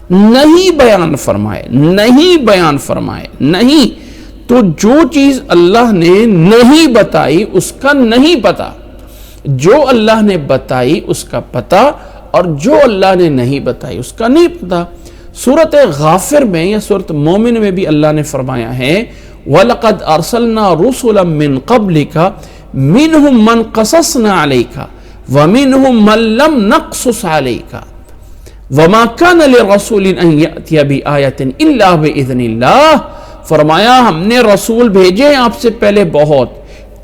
نہیں بیان فرمائے، نہیں بیان فرمائے، نہیں. تو جو چیز اللہ نے نہیں بتائی اس کا نہیں پتا، جو اللہ نے بتائی اس کا پتا، اور جو اللہ نے نہیں بتائی اس کا نہیں پتا. سورۃ غافر میں یا سورۃ مومن میں بھی اللہ نے فرمایا ہے وَلَقَدْ أَرْسَلْنَا رُسُلًا مِّن قَبْلِكَ مِنْهُمْ مَنْ قَصَصْنَا عَلَيْكَ وَمِنْهُمْ مَنْ لَمْ نَقْصُصْ عَلَيْكَ وَمَا كَانَ لِرَسُولٍ أَنْ يَأْتِيَ بِآيَةٍ إِلَّا بِإِذْنِ اللَّهِ. فرمایا ہم نے رسول بھیجے ہیں آپ سے پہلے بہت،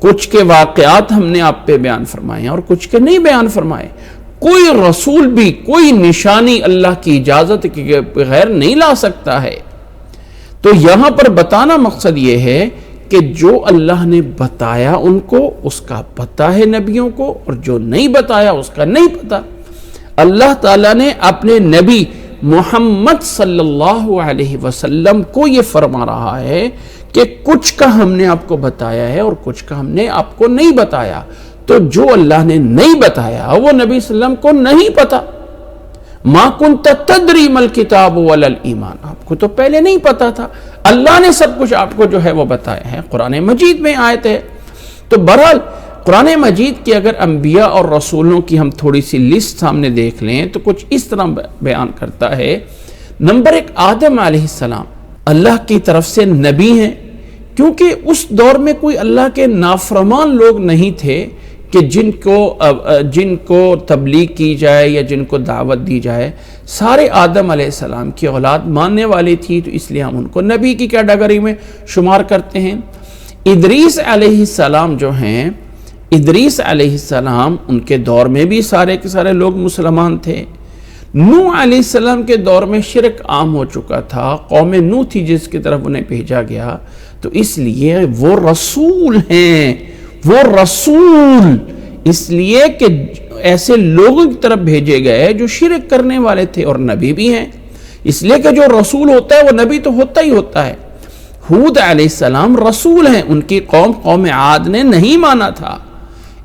کچھ کے واقعات ہم نے آپ پہ بیان فرمائے ہیں اور کچھ کے نہیں بیان فرمائے. کوئی رسول بھی کوئی نشانی اللہ کی اجازت کے بغیر نہیں لا سکتا ہے. تو یہاں پر بتانا مقصد یہ ہے کہ جو اللہ نے بتایا ان کو اس کا پتہ ہے نبیوں کو، اور جو نہیں بتایا اس کا نہیں پتہ. اللہ تعالیٰ نے اپنے نبی محمد صلی اللہ علیہ وسلم کو یہ فرما رہا ہے کہ کچھ کا ہم نے آپ کو بتایا ہے اور کچھ کا ہم نے آپ کو نہیں بتایا. تو جو اللہ نے نہیں بتایا وہ نبی صلی اللہ علیہ وسلم کو نہیں پتا. ما کنت تدری مل کتاب ولا الایمان، آپ کو تو پہلے نہیں پتا تھا، اللہ نے سب کچھ آپ کو جو ہے وہ بتایا ہے. قرآن مجید میں آیت ہے. تو بہرحال قرآن مجید کی اگر انبیاء اور رسولوں کی ہم تھوڑی سی لسٹ سامنے دیکھ لیں تو کچھ اس طرح بیان کرتا ہے. نمبر 1 آدم علیہ السلام اللہ کی طرف سے نبی ہیں، کیونکہ اس دور میں کوئی اللہ کے نافرمان لوگ نہیں تھے کہ جن کو تبلیغ کی جائے یا جن کو دعوت دی جائے. سارے آدم علیہ السلام کی اولاد ماننے والی تھی، تو اس لیے ہم ان کو نبی کی کیٹیگری میں شمار کرتے ہیں. ادریس علیہ السلام جو ہیں، ادریس علیہ السلام ان کے دور میں بھی سارے کے سارے لوگ مسلمان تھے. نوح علیہ السلام کے دور میں شرک عام ہو چکا تھا، قوم نوح تھی جس کی طرف انہیں بھیجا گیا، تو اس لیے وہ رسول ہیں. وہ رسول اس لیے کہ ایسے لوگوں کی طرف بھیجے گئے جو شرک کرنے والے تھے، اور نبی بھی ہیں. اس لیے کہ جو رسول ہوتا ہے وہ نبی تو ہوتا ہی ہوتا ہے. ہود علیہ السلام رسول ہیں، ان کی قوم عاد نے نہیں مانا تھا،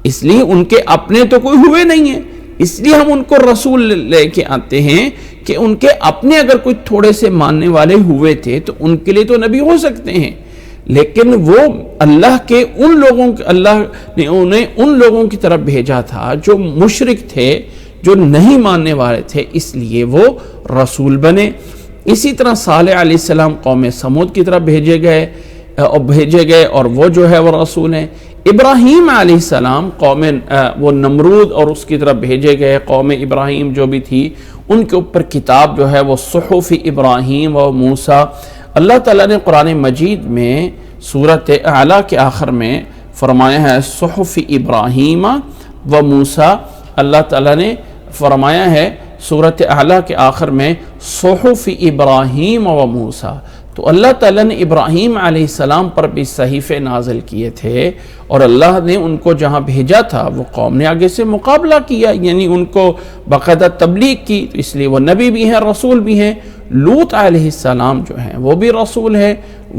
اس لیے ان کے اپنے تو کوئی ہوئے نہیں ہیں، اس لیے ہم ان کو رسول لے کے آتے ہیں کہ ان کے اپنے اگر کوئی تھوڑے سے ماننے والے ہوئے تھے تو ان کے لیے تو نبی ہو سکتے ہیں. لیکن وہ اللہ کے اللہ نے انہیں ان لوگوں کی طرف بھیجا تھا جو مشرک تھے، جو نہیں ماننے والے تھے، اس لیے وہ رسول بنے۔ اسی طرح صالح علیہ السلام قوم سمود کی طرف بھیجے گئے اور وہ جو ہے وہ رسول ہیں۔ ابراہیم علیہ السلام وہ نمرود اور اس کی طرف بھیجے گئے، قوم ابراہیم جو بھی تھی ان کے اوپر کتاب جو ہے وہ صحف ابراہیم و موسیٰ۔ اللہ تعالیٰ نے قرآن مجید میں سورۃ اعلیٰ کے آخر میں فرمایا ہے صحف ابراہیم و موسیٰ، اللہ تعالیٰ نے فرمایا ہے سورۃ اعلیٰ کے آخر میں صحف ابراہیم و موسیٰ۔ تو اللہ تعالیٰ نے ابراہیم علیہ السلام پر بھی صحیفے نازل کیے تھے، اور اللہ نے ان کو جہاں بھیجا تھا وہ قوم نے آگے سے مقابلہ کیا، یعنی ان کو باقاعدہ تبلیغ کی، تو اس لیے وہ نبی بھی ہیں، رسول بھی ہیں۔ لوط علیہ السلام جو ہیں وہ بھی رسول ہیں،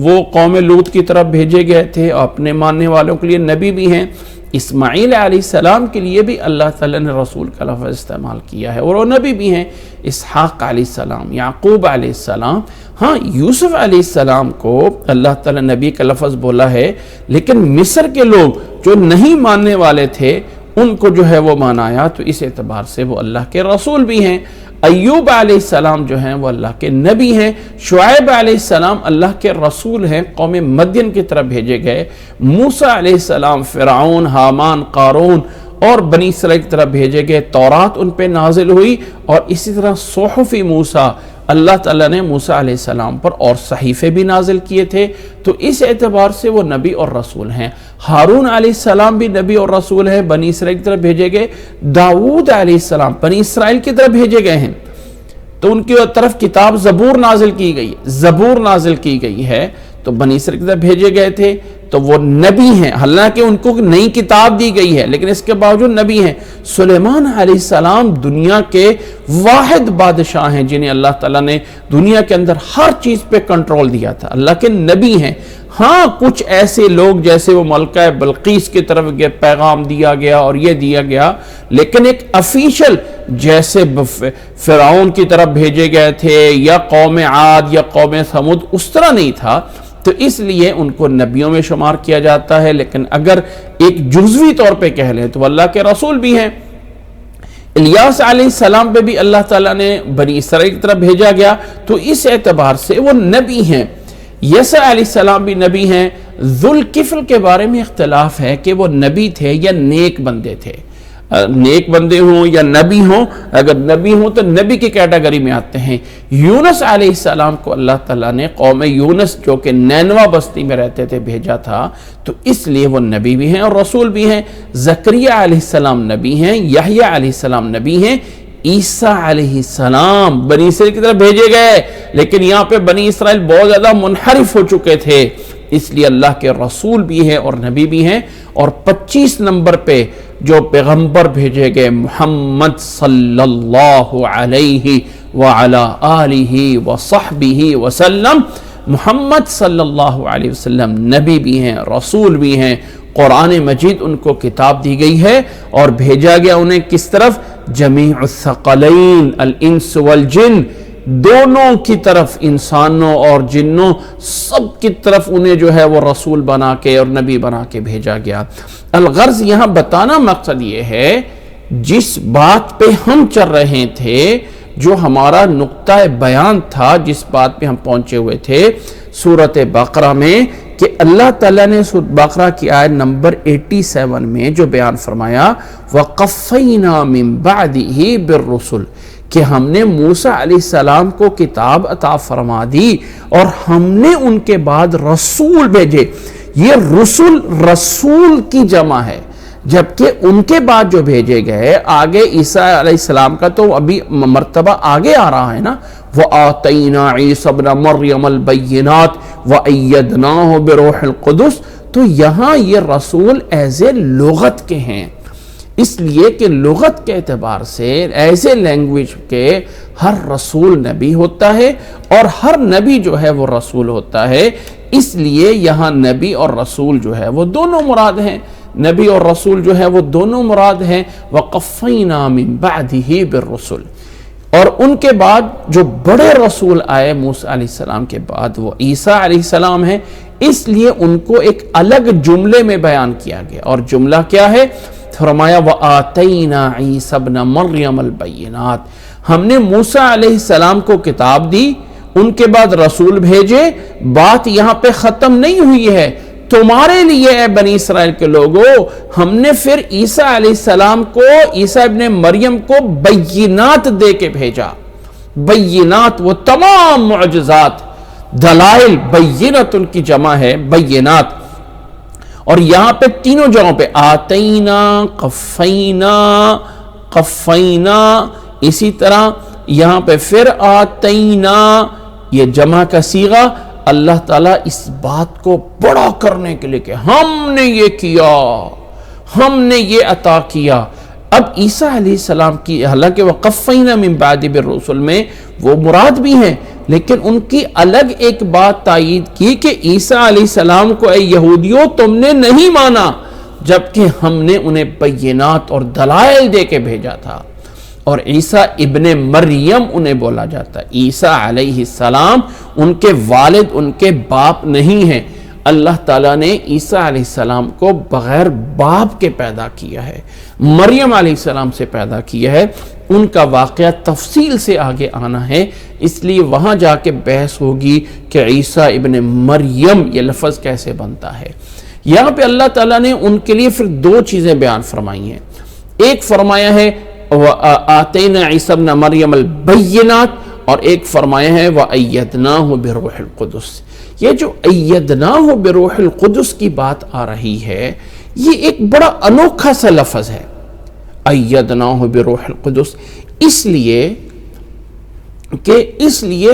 وہ قوم لوط کی طرف بھیجے گئے تھے اور اپنے ماننے والوں کے لیے نبی بھی ہیں۔ اسماعیل علیہ السلام کے لیے بھی اللہ تعالیٰ نے رسول کا لفظ استعمال کیا ہے اور وہ نبی بھی ہیں۔ اسحاق علیہ السلام، یعقوب علیہ السلام، ہاں یوسف علیہ السلام کو اللہ تعالیٰ نبی کا لفظ بولا ہے، لیکن مصر کے لوگ جو نہیں ماننے والے تھے ان کو جو ہے وہ منایا، تو اس اعتبار سے وہ اللہ کے رسول بھی ہیں۔ ایوب علیہ السلام جو ہیں وہ اللہ کے نبی ہیں۔ شعیب علیہ السلام اللہ کے رسول ہیں، قوم مدین کی طرف بھیجے گئے۔ موسیٰ علیہ السلام فرعون، حامان، قارون اور بنی اسرائیل کی طرف بھیجے گئے، تورات ان پہ نازل ہوئی، اور اسی طرح صحف موسیٰ، اللہ تعالیٰ نے موسیٰ علیہ السلام پر اور صحیفے بھی نازل کیے تھے، تو اس اعتبار سے وہ نبی اور رسول ہیں۔ ہارون علیہ السلام بھی نبی اور رسول ہیں، بنی اسرائیل کی طرف بھیجے گئے۔ داؤد علیہ السلام بنی اسرائیل کی طرف بھیجے گئے ہیں، تو ان کی طرف کتاب زبور نازل کی گئی ہے، تو بنی اسرائیل کی طرف بھیجے گئے تھے، تو وہ نبی ہیں، حالانکہ ان کو نئی کتاب دی گئی ہے لیکن اس کے باوجود نبی ہیں۔ سلیمان علیہ السلام دنیا کے واحد بادشاہ ہیں جنہیں اللہ تعالیٰ نے دنیا کے اندر ہر چیز پہ کنٹرول دیا تھا، اللہ کے نبی ہیں۔ ہاں کچھ ایسے لوگ جیسے وہ ملکہ بلقیس کی طرف پیغام دیا گیا اور یہ دیا گیا، لیکن ایک افیشل جیسے فرعون کی طرف بھیجے گئے تھے یا قوم عاد یا قوم ثمود اس طرح نہیں تھا، تو اس لیے ان کو نبیوں میں شمار کیا جاتا ہے۔ لیکن اگر ایک جزوی طور پہ کہہ لیں تو اللہ کے رسول بھی ہیں۔ الیاس علیہ السلام پہ بھی اللہ تعالیٰ نے بنی اسرائیل کی طرف بھیجا گیا، تو اس اعتبار سے وہ نبی ہیں۔ یسع علیہ السلام بھی نبی ہیں۔ ذوالکفل کے بارے میں اختلاف ہے کہ وہ نبی تھے یا نیک بندے تھے، نیک بندے ہوں یا نبی ہوں، اگر نبی ہوں تو نبی کی کیٹیگری میں آتے ہیں۔ یونس علیہ السلام کو اللہ تعالیٰ نے قوم یونس جو کہ نینوا بستی میں رہتے تھے بھیجا تھا، تو اس لیے وہ نبی بھی ہیں اور رسول بھی ہیں۔ زکریا علیہ السلام نبی ہیں، یحییٰ علیہ السلام نبی ہیں۔ عیسیٰ علیہ السلام بنی اسرائیل کی طرف بھیجے گئے، لیکن یہاں پہ بنی اسرائیل بہت زیادہ منحرف ہو چکے تھے، اس لیے اللہ کے رسول بھی ہیں اور نبی بھی ہیں۔ اور 25 نمبر پہ جو پیغمبر بھیجے گئے محمد صلی اللہ علیہ وعلا آلہ وصحبہ وسلم، محمد صلی اللہ علیہ وسلم نبی بھی ہیں، رسول بھی ہیں۔ قرآن مجید ان کو کتاب دی گئی ہے اور بھیجا گیا انہیں کس طرف؟ جمیع الثقلین الانس والجن، دونوں کی طرف، انسانوں اور جنوں سب کی طرف انہیں جو ہے وہ رسول بنا کے اور نبی بنا کے بھیجا گیا۔ الغرض یہاں بتانا مقصد یہ ہے، جس بات پہ ہم چل رہے تھے، جو ہمارا نقطہ بیان تھا، جس بات پہ ہم پہنچے ہوئے تھے سورۃ بقرہ میں، کہ اللہ تعالیٰ نے سورۃ بقرہ کی آیت نمبر 87 میں جو بیان فرمایا وَقَفَّيْنَا مِن بَعْدِهِ بِالرُّسُلِ، کہ ہم نے موسیٰ علیہ السلام کو کتاب عطا فرما دی اور ہم نے ان کے بعد رسول بھیجے۔ یہ رسول کی جمع ہے، جبکہ ان کے بعد جو بھیجے گئے آگے عیسیٰ علیہ السلام کا تو ابھی مرتبہ آگے آ رہا ہے نا، وَآتَيْنَا عِيسَى ابْنَ مَرْيَمَ الْبَيِّنَاتِ وَأَيَّدْنَاهُ بِرُوحِ الْقُدُسِ، تو یہاں یہ رسول ایز اے لغت کے ہیں، اس لیے کہ لغت کے اعتبار سے ایسے لینگویج کے ہر رسول نبی ہوتا ہے اور ہر نبی جو ہے وہ رسول ہوتا ہے، اس لیے یہاں نبی اور رسول جو ہے وہ دونوں مراد ہیں، نبی اور رسول جو ہے وہ دونوں مراد ہیں۔ وَقَفَّيْنَا مِن بَعْدِهِ بِالرُّسُلِ، اور ان کے بعد جو بڑے رسول آئے موسیٰ علیہ السلام کے بعد وہ عیسیٰ علیہ السلام ہیں، اس لیے ان کو ایک الگ جملے میں بیان کیا گیا، اور جملہ کیا ہے؟ فرمایا وَآتَيْنَا عِيسَى ابْنَ مَرْيَمَ الْبَيِّنَاتِ، ہم نے موسیٰ علیہ السلام کو کتاب دی، ان کے بعد رسول بھیجے۔ بات یہاں پہ ختم نہیں ہوئی ہے، تمہارے لیے اے بنی اسرائیل کے لوگوں ہم نے پھر عیسیٰ علیہ السلام کو، عیسیٰ ابن مریم کو بینات دے کے بھیجا۔ بینات وہ تمام معجزات، دلائل، بینت ان کی جمع ہے بینات۔ اور یہاں پہ تینوں جگہوں پہ آتینا، قفینا، قفینا، اسی طرح یہاں پہ پھر آتینا، یہ جمع کا صیغہ اللہ تعالیٰ اس بات کو بڑا کرنے کے لیے کہ ہم نے یہ کیا، ہم نے یہ عطا کیا۔ اب عیسیٰ علیہ السلام کی، حالانکہ وَقَفَّيْنَا مِن بَعْدِ بِالرُّسُلِ میں وہ مراد بھی ہیں، لیکن ان کی الگ ایک بات تائید کی کہ عیسیٰ علیہ السلام کو اے یہودیوں تم نے نہیں مانا، جبکہ ہم نے انہیں بینات اور دلائل دے کے بھیجا تھا۔ اور عیسیٰ ابن مریم انہیں بولا جاتا ہے۔ عیسیٰ علیہ السلام ان کے والد، ان کے باپ نہیں ہیں۔ اللہ تعالیٰ نے عیسیٰ علیہ السلام کو بغیر باپ کے پیدا کیا ہے، مریم علیہ السلام سے پیدا کیا ہے۔ ان کا واقعہ تفصیل سے آگے آنا ہے، اس لیے وہاں جا کے بحث ہوگی کہ عیسیٰ ابن مریم یہ لفظ کیسے بنتا ہے۔ یہاں پہ اللہ تعالیٰ نے ان کے لیے پھر دو چیزیں بیان فرمائی ہیں۔ ایک فرمایا ہے وَآتَيْنَا عِيسَى ابْنَ مَرْيَمَ الْبَيِّنَاتِ، اور ایک فرمایا ہے وَأَيَّدْنَاهُ بِرُوحِ الْقُدُسِ۔ یہ جو أَيَّدْنَاهُ بِرُوحِ الْقُدُسِ کی بات آ رہی ہے، یہ ایک بڑا انوکھا سا لفظ ہے، أَيَّدْنَاهُ بِرُوحِ الْقُدُسِ، اس لیے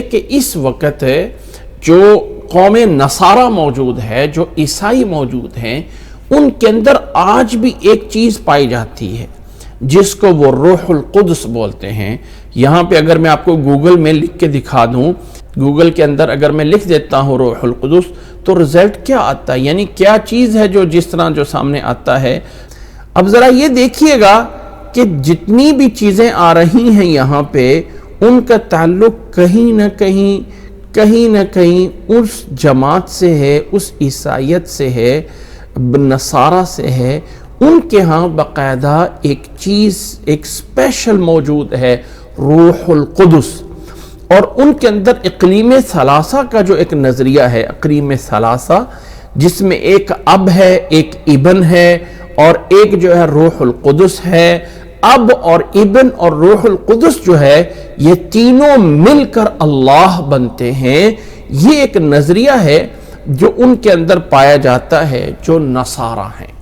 کہ اس وقت جو قوم نصارہ موجود ہے، جو عیسائی موجود ہیں، ان کے اندر آج بھی ایک چیز پائی جاتی ہے جس کو وہ روح القدس بولتے ہیں۔ یہاں پہ اگر میں آپ کو گوگل میں لکھ کے دکھا دوں، گوگل کے اندر اگر میں لکھ دیتا ہوں روح القدس تو رزلٹ کیا آتا ہے، یعنی کیا چیز ہے جو جس طرح جو سامنے آتا ہے۔ اب ذرا یہ دیکھیے گا کہ جتنی بھی چیزیں آ رہی ہیں یہاں پہ، ان کا تعلق کہیں نہ کہیں اس جماعت سے ہے، اس عیسائیت سے ہے، نصارہ سے ہے۔ ان کے ہاں باقاعدہ ایک چیز، ایک اسپیشل موجود ہے، روح القدس۔ اور ان کے اندر اقلیم ثلاثہ کا جو ایک نظریہ ہے، اقلیم ثلاثہ، جس میں ایک اب ہے، ایک ابن ہے، اور ایک جو ہے روح القدس ہے۔ اب اور ابن اور روح القدس جو ہے، یہ تینوں مل کر اللہ بنتے ہیں۔ یہ ایک نظریہ ہے جو ان کے اندر پایا جاتا ہے، جو نصارہ ہیں۔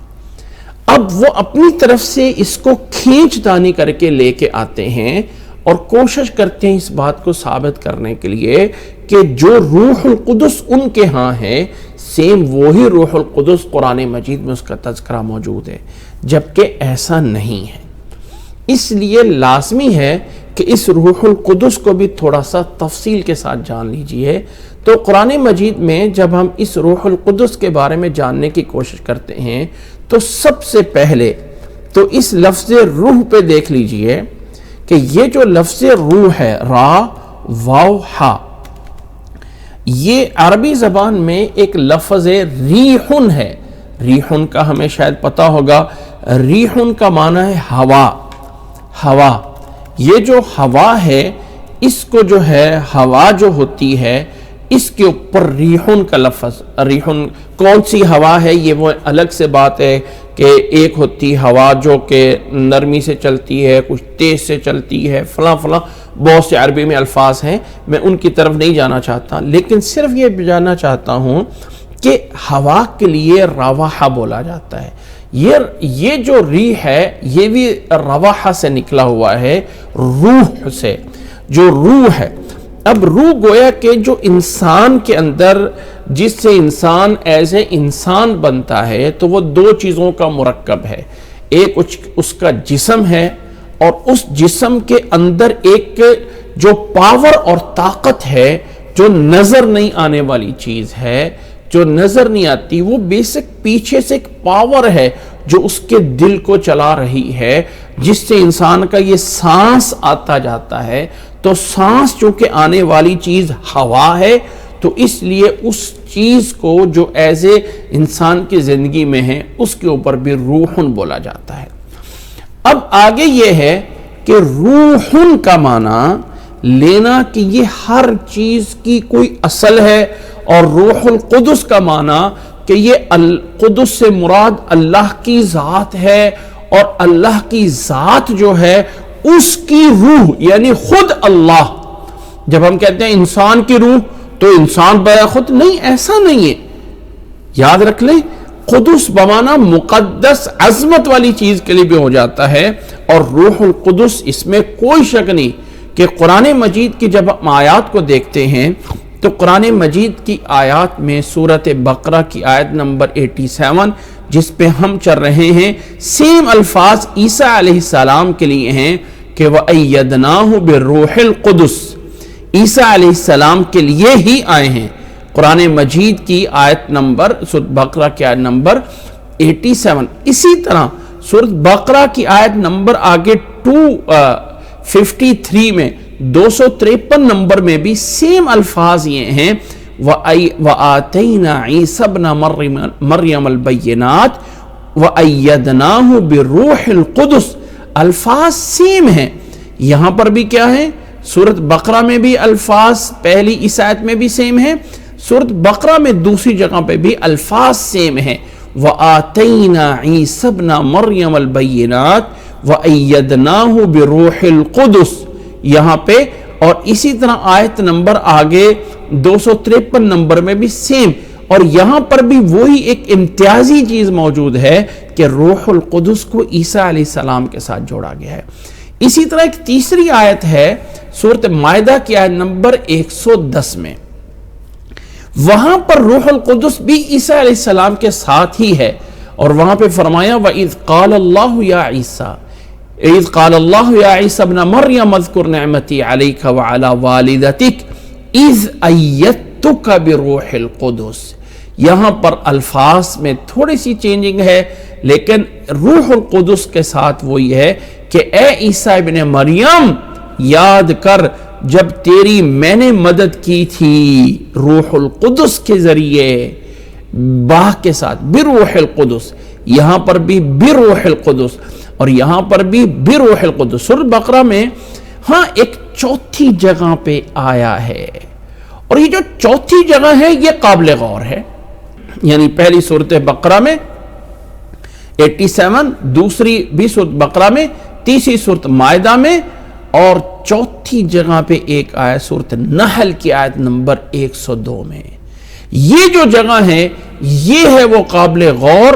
اب وہ اپنی طرف سے اس کو کھینچ دانی کر کے لے کے آتے ہیں اور کوشش کرتے ہیں اس بات کو ثابت کرنے کے لیے کہ جو روح القدس ان کے ہاں ہے، سیم وہی روح القدس قرآن مجید میں اس کا تذکرہ موجود ہے، جبکہ ایسا نہیں ہے۔ اس لیے لازمی ہے کہ اس روح القدس کو بھی تھوڑا سا تفصیل کے ساتھ جان لیجئے۔ تو قرآن مجید میں جب ہم اس روح القدس کے بارے میں جاننے کی کوشش کرتے ہیں تو سب سے پہلے تو اس لفظ روح پہ دیکھ لیجئے کہ یہ جو لفظ روح ہے، را واو ہا، یہ عربی زبان میں ایک لفظ ریحن ہے۔ ریحن کا ہمیں شاید پتہ ہوگا، ریحن کا معنی ہے ہوا، ہوا۔ یہ جو ہوا ہے، اس کو جو ہے ہوا جو ہوتی ہے، اس کے اوپر ریحن کا لفظ، ریحن کون سی ہوا ہے یہ وہ الگ سے بات ہے کہ ایک ہوتی ہوا جو کہ نرمی سے چلتی ہے، کچھ تیز سے چلتی ہے، فلاں فلاں بہت سے عربی میں الفاظ ہیں، میں ان کی طرف نہیں جانا چاہتا، لیکن صرف یہ جاننا چاہتا ہوں کہ ہوا کے لیے رواحہ بولا جاتا ہے۔ یہ جو ریح ہے یہ بھی رواحہ سے نکلا ہوا ہے، روح سے، جو روح ہے۔ اب روح گویا کہ جو انسان کے اندر، جس سے انسان ایز اے انسان بنتا ہے، تو وہ دو چیزوں کا مرکب ہے۔ ایک اس کا جسم ہے، اور اس جسم کے اندر ایک جو پاور اور طاقت ہے، جو نظر نہیں آنے والی چیز ہے، جو نظر نہیں آتی، وہ بیسک پیچھے سے ایک پاور ہے جو اس کے دل کو چلا رہی ہے، جس سے انسان کا یہ سانس آتا جاتا ہے۔ تو سانس چونکہ آنے والی چیز ہوا ہے، تو اس لیے اس چیز کو جو ایز اے انسان کی زندگی میں ہے، اس کے اوپر بھی روحن بولا جاتا ہے۔ اب آگے یہ ہے کہ روحن کا معنی لینا کہ یہ ہر چیز کی کوئی اصل ہے، اور روح القدس کا معنی کہ یہ القدس سے مراد اللہ کی ذات ہے، اور اللہ کی ذات جو ہے اس کی روح یعنی خود اللہ۔ جب ہم کہتے ہیں انسان کی روح تو انسان بغیر خود نہیں، ایسا نہیں ہے۔ یاد رکھ لیں قدس بمانا مقدس عظمت والی چیز کے لیے بھی ہو جاتا ہے، اور روح القدس اس میں کوئی شک نہیں کہ قرآن مجید کی جب ہم آیات کو دیکھتے ہیں تو قرآن مجید کی آیات میں سورۃ بقرہ کی آیت نمبر 87 جس پہ ہم چل رہے ہیں، سیم الفاظ عیسیٰ علیہ السلام کے لیے ہیں کہ وَأَيَّدْنَاهُ بِالرُّوحِ الْقُدُسِ، عیسیٰ علیہ السلام کے لیے ہی آئے ہیں۔ قرآن مجید کی آیت نمبر سورۃ بقرہ کی آیت نمبر 87، اسی طرح سورۃ بقرہ کی آیت نمبر آگے 253 میں 253 نمبر میں بھی سیم الفاظ یہ ہیں وَآتَيْنَا عِيسَى ابْنَ مَرْيَمَ الْبَيِّنَاتِ وَأَيَّدْنَاهُ بِالرُّوحِ الْقُدُسِ، الفاظ سیم ہیں۔ یہاں پر بھی کیا ہے، سورۃ بقرہ میں بھی الفاظ پہلی اس آیت میں بھی سیم ہے، سورۃ بقرہ میں دوسری جگہ پہ بھی الفاظ سیم ہیں، وَآتَيْنَا عِيسَى ابْنَ مَرْيَمَ الْبَيِّنَاتِ وَأَيَّدْنَاهُ بِالرُّوحِ الْقُدُسِ یہاں پہ، اور اسی طرح آیت نمبر آگے 253 نمبر میں بھی سیم، اور یہاں پر بھی وہی ایک امتیازی چیز موجود ہے کہ روح القدس کو عیسیٰ علیہ السلام کے ساتھ جوڑا گیا ہے۔ اسی طرح ایک تیسری آیت ہے سورۃ مائدہ کی آیت نمبر 110 میں، وہاں پر روح القدس بھی عیسیٰ علیہ السلام کے ساتھ ہی ہے، اور وہاں پہ فرمایا وَإِذْ قَالَ اللَّهُ يَا عِيسَى اِذْ قَالَ اللَّهُ يَا عِيسَى ابْنَ مَرْيَمَ اذْكُرْ نِعْمَتِي عَلَيْكَ وَعَلَى وَالِدَتِكَ اِذْ أَيَّدتُّكَ بِالرُّوحِ الْقُدُسِ۔ یہاں پر الفاظ میں تھوڑی سی چینجنگ ہے، لیکن روح القدس کے ساتھ وہی ہے کہ اے عیسیٰ ابن مریم یاد کر جب تیری میں نے مدد کی تھی روح القدس کے ذریعے، باہ کے ساتھ بروح القدس، یہاں پر بھی بروح القدس، اور یہاں پر بھی بروح القدس۔ سورۃ بقرہ میں ہاں ایک چوتھی جگہ پہ آیا ہے، اور یہ جو چوتھی جگہ ہے یہ قابل غور ہے، یعنی پہلی سورۃ بقرہ میں 87، دوسری بھی سورۃ بقرہ میں، تیسری سورۃ مائدہ میں، اور چوتھی جگہ پہ ایک آیت سورۃ نحل کی آیت نمبر 102 میں۔ یہ جو جگہ ہے یہ ہے وہ قابل غور،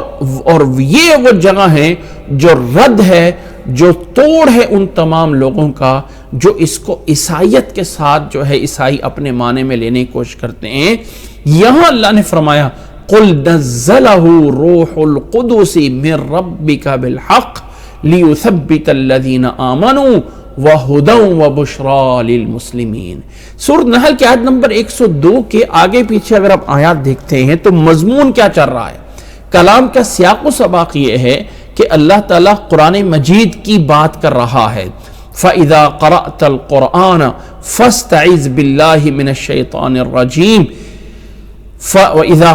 اور یہ وہ جگہ ہے جو رد ہے، جو توڑ ہے ان تمام لوگوں کا جو اس کو عیسائیت کے ساتھ جو ہے عیسائی اپنے معنی میں لینے کی کوشش کرتے ہیں۔ یہاں اللہ نے فرمایا قُلْ نَزَّلَهُ رُوحُ الْقُدُسِ مِنْ رَبِّكَ بِالْحَقِّ لِيُثَبِّتَ الَّذِينَ آمَنُوا وَهُدًى وَبُشْرَى لِلْمُسْلِمِينَ۔ سورۃ نحل کی آیت نمبر 102 کے آگے پیچھے اگر آپ آیات دیکھتے ہیں تو مضمون کیا چل رہا ہے، کلام کا سیاق و سباق یہ ہے کہ اللہ تعالیٰ قرآن مجید کی بات کر رہا ہے۔ فَإِذَا قَرَأْتَ الْقُرْآنَ فَاسْتَعِذْ بِاللَّهِ مِنَ الشَّيْطَانِ الرَّجِيمِ فَإِذَا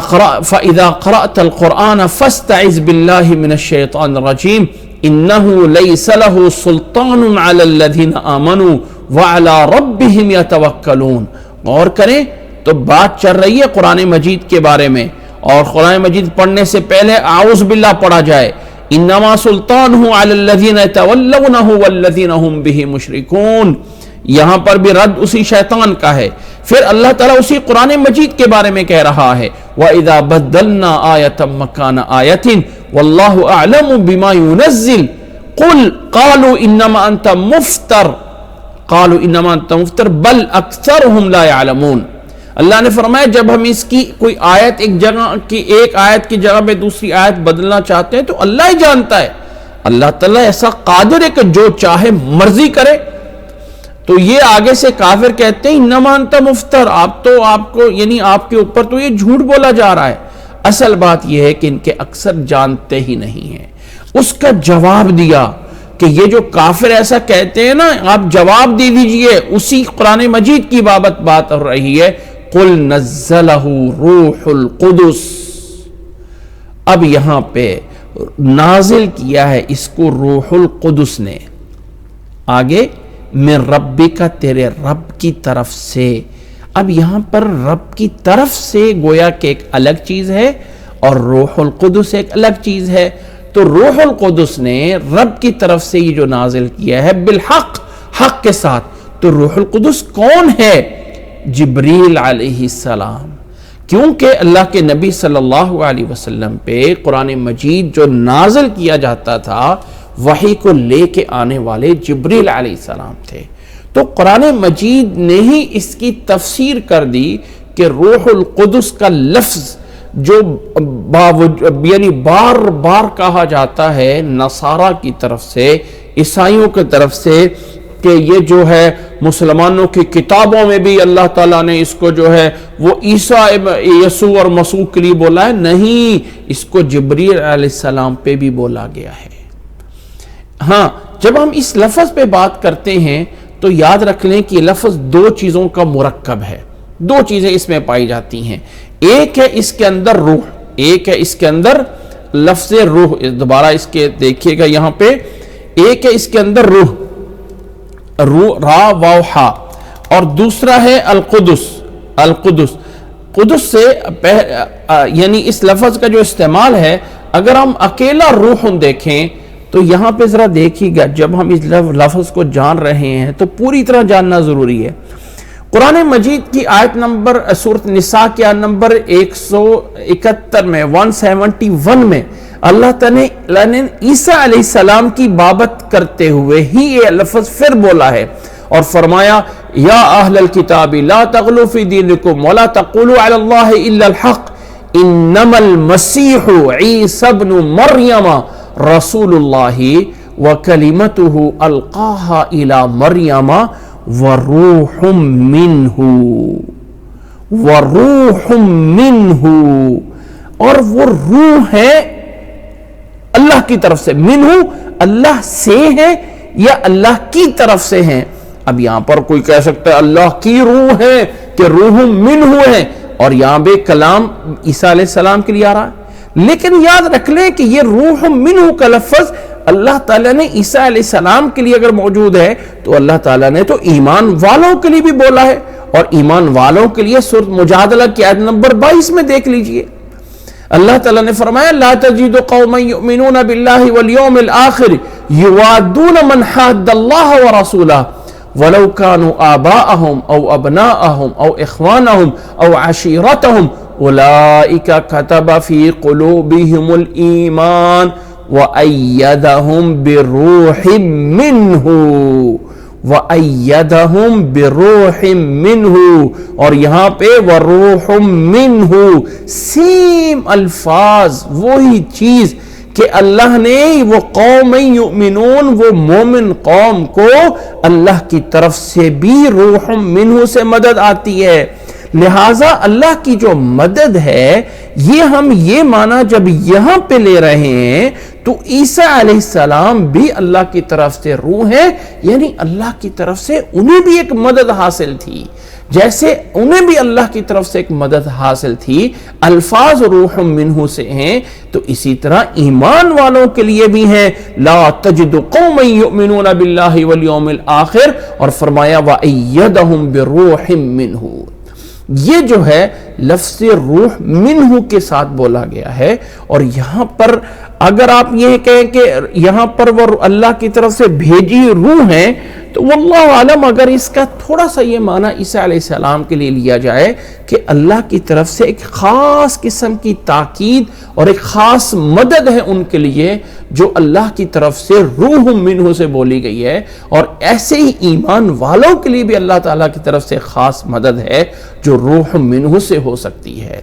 قَرَأْتَ الْقُرْآنَ فَاسْتَعِذْ بِاللَّهِ مِنَ الشَّيْطَانِ الرَّجِيمِ إِنَّهُ لَيْسَ لَهُ سُلْطَانٌ عَلَى الَّذِينَ آمَنُوا وَعَلَى رَبِّهِمْ يَتَوَكَّلُونَ۔ غور کریں تو بات چل رہی ہے قرآن مجید کے بارے میں، اور قرآن مجید پڑھنے سے پہلے اعوذ باللہ پڑھا جائے، انما سلطانہ علی الذین یتولونہ والذین ہم بہ مشرکون۔ یہاں پر بھی رد اسی شیطان کا ہے۔ پھر اللہ تعالیٰ اسی قرآن مجید کے بارے میں کہہ رہا ہے وَإِذَا بَدَّلْنَا آیَةً مَّكَانَ آیَةٍ وَاللَّهُ أَعْلَمُ بِمَا يُنَزِّلُ قَالُوا إِنَّمَا أَنْتَ مُفْتَرٍ بَلْ أَكْثَرُهُمْ لَا يَعْلَمُونَ۔ اللہ نے فرمایا جب ہم اس کی کوئی آیت ایک آیت کی جگہ پہ دوسری آیت بدلنا چاہتے ہیں تو اللہ ہی جانتا ہے۔ اللہ تعالیٰ ایسا قادر ہے کہ جو چاہے مرضی کرے۔ تو یہ آگے سے کافر کہتے ہیں انما انت مفتر، آپ کو یعنی آپ کے اوپر تو یہ جھوٹ بولا جا رہا ہے۔ اصل بات یہ ہے کہ ان کے اکثر جانتے ہی نہیں ہیں۔ اس کا جواب دیا کہ یہ جو کافر ایسا کہتے ہیں نا، آپ جواب دے دیجئے، اسی قرآن مجید کی بات ہو رہی ہے قُلْ نَزَّلَهُ رُوحُ الْقُدُسِ۔ اب یہاں پہ نازل کیا ہے اس کو روح القدس نے. آگے من ربک تیرے رب کی طرف سے. اب یہاں پر رب کی طرف سے گویا کہ ایک الگ چیز ہے اور روح القدس ایک الگ چیز ہے. تو روح القدس نے رب کی طرف سے یہ جو نازل کیا ہے بالحق، حق کے ساتھ. تو روح القدس کون ہے؟ جبریل علیہ السلام. کیونکہ اللہ کے نبی صلی اللہ علیہ وسلم پہ قرآن مجید جو نازل کیا جاتا تھا وحی کو لے کے آنے والے جبریل علیہ السلام تھے. تو قرآن مجید نے ہی اس کی تفسیر کر دی کہ روح القدس کا لفظ جو یعنی بار بار کہا جاتا ہے نصارہ کی طرف سے، عیسائیوں کی طرف سے، کہ یہ جو ہے مسلمانوں کی کتابوں میں بھی اللہ تعالیٰ نے اس کو جو ہے وہ عیسیٰ یسوع اور مسیح کے لیے بولا ہے. نہیں، اس کو جبریل علیہ السلام پہ بھی بولا گیا ہے. ہاں، جب ہم اس لفظ پہ بات کرتے ہیں تو یاد رکھ لیں کہ یہ لفظ دو چیزوں کا مرکب ہے. دو چیزیں اس میں پائی جاتی ہیں. ایک ہے اس کے اندر روح، ایک ہے اس کے اندر لفظ روح. دوبارہ اس کے دیکھیے گا یہاں پہ، ایک ہے اس کے اندر روح، را واو ہا، اور دوسرا ہے القدس. القدس قدس سے یعنی اس لفظ کا جو استعمال ہے، اگر ہم اکیلا روح دیکھیں تو یہاں پہ ذرا دیکھیے گا، جب ہم اس لفظ کو جان رہے ہیں تو پوری طرح جاننا ضروری ہے. قرآن مجید کی آیت نمبر سورۃ نساء کی آیت نمبر 171 میں 171 میں اللہ تعالیٰ نے عیسیٰ علیہ السلام کی بابت کرتے ہوئے ہی یہ لفظ پھر بولا ہے اور فرمایا یا اہل الکتاب لا تغلوا فی دینکم ولا تقولوا علی اللہ الا الحق انما المسیح عیسی ابن مریم رسول اللہ وکلمتہ القاہا الی مریم وروح منہ. وروح منہ، اور وہ روح ہے اللہ کی طرف سے. منہ اللہ سے ہے یا اللہ کی طرف سے ہیں. اب یہاں پر کوئی کہہ سکتا ہے اللہ کی روح ہے کہ روح منہ ہے، اور یہاں بے کلام عیسیٰ علیہ السلام کے لیے آ رہا ہے. لیکن یاد رکھ لیں کہ یہ روح منہ کا لفظ اللہ تعالیٰ نے عیسیٰ علیہ السلام کے لیے اگر موجود ہے تو اللہ تعالیٰ نے تو ایمان والوں کے لیے بھی بولا ہے. اور ایمان والوں کے لیے سورۃ مجادلہ کی آیت نمبر 22 میں دیکھ لیجئے، اللہ تعالیٰ نے فرمایا لا تجد قوما یؤمنون باللہ والیوم الآخر یوادون من حاد اللہ ورسولہ ولو كانوا آباءهم او ابناءهم او اخوانهم او عشيرتهم اولئك كتب في قلوبهم الايمان وأيدهم بروح منه. وَأَيَّدَهُمْ بِرُوحٍ مِّنْهُ، اور یہاں پہ وَرُوحٌ مِّنْهُ سیم الفاظ، وہی چیز کہ اللہ نے وہ قوم یؤمنون، وہ مومن قوم کو اللہ کی طرف سے بھی روح منہ سے مدد آتی ہے. لہٰذا اللہ کی جو مدد ہے یہ ہم یہ مانا جب یہاں پہ لے رہے ہیں تو عیسیٰ علیہ السلام بھی اللہ کی طرف سے روح ہے، یعنی اللہ کی طرف سے انہیں بھی ایک مدد حاصل تھی. جیسے انہیں بھی اللہ کی طرف سے ایک مدد حاصل تھی، الفاظ روح منہ سے ہیں، تو اسی طرح ایمان والوں کے لیے بھی ہیں. لا تجد قوما یؤمنون باللہ والیوم الآخر، اور فرمایا وَأَيَّدَهُمْ بِرُوحٍ مِّنْهُ. یہ جو ہے لفظ روح منہ کے ساتھ بولا گیا ہے. اور یہاں پر اگر آپ یہ کہیں کہ یہاں پر وہ اللہ کی طرف سے بھیجی روح ہیں تو واللہ عالم اگر اس کا تھوڑا سا یہ معنی عیسیٰ علیہ السلام کے لیے لیا جائے کہ اللہ کی طرف سے ایک خاص قسم کی تاکید اور ایک خاص مدد ہے ان کے لیے جو اللہ کی طرف سے روح منہ سے بولی گئی ہے، اور ایسے ہی ایمان والوں کے لیے بھی اللہ تعالیٰ کی طرف سے خاص مدد ہے جو روح منہ سے ہو سکتی ہے.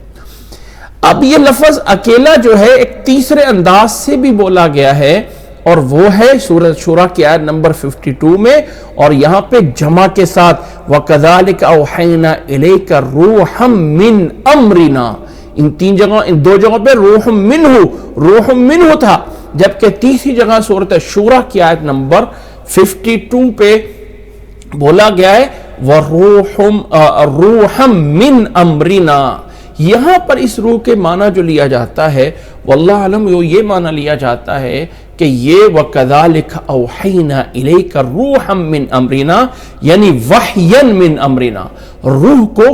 اب یہ لفظ اکیلا جو ہے ایک تیسرے انداز سے بھی بولا گیا ہے، اور وہ ہے سورۃ شورى کی آیت نمبر 52 میں، اور یہاں پہ جمع کے ساتھ وَكَذَلِكَ أَوْحَيْنَا إِلَيْكَ رُوحًا مِّنْ أَمْرِنَا. ان دو جگہوں پہ روح منہ تھا، جبکہ تیسری جگہ سورۃ شورى کی آیت نمبر 52 پہ بولا گیا ہے وَرُوحًا مِّنْ أَمْرِنَا. یہاں پر اس روح کے معنی جو لیا جاتا ہے واللہ علم یہ معنی لیا جاتا ہے کہ یہ وَكَذَلِكَ أَوْحَيْنَا إِلَيْكَ رُوحًا مِّنْ أَمْرِنَا یعنی وحیًا من امرنا، روح کو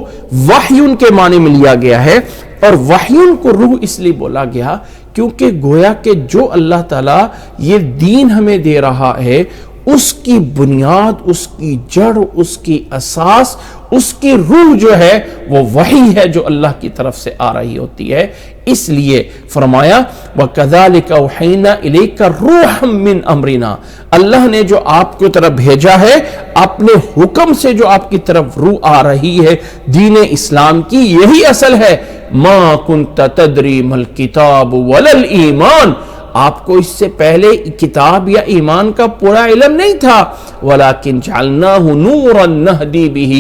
وحیٌ کے معنی میں لیا گیا ہے، اور وحیٌ کو روح اس لیے بولا گیا کیونکہ گویا کہ جو اللہ تعالیٰ یہ دین ہمیں دے رہا ہے اس کی بنیاد، اس کی جڑ، اس کی اساس، اس کی روح جو ہے وہ وحی ہے جو اللہ کی طرف سے آ رہی ہوتی ہے۔ اس لیے فرمایا وَكَذَلِكَ أَوْحَيْنَا إِلَيْكَ رُوحًا مِّنْ أَمْرِنَا، اللہ نے جو آپ کی طرف بھیجا ہے اپنے حکم سے، جو آپ کی طرف روح آ رہی ہے دین اسلام کی، یہی اصل ہے۔ مَا كُنْتَ تَدْرِي مَا الْكِتَابُ وَلَا الْإِيمَانُ، آپ کو اس سے پہلے کتاب یا ایمان کا پورا علم نہیں تھا۔ وَلَكِنْ جَعَلْنَاهُ نُورًا نَهْدِي بِهِ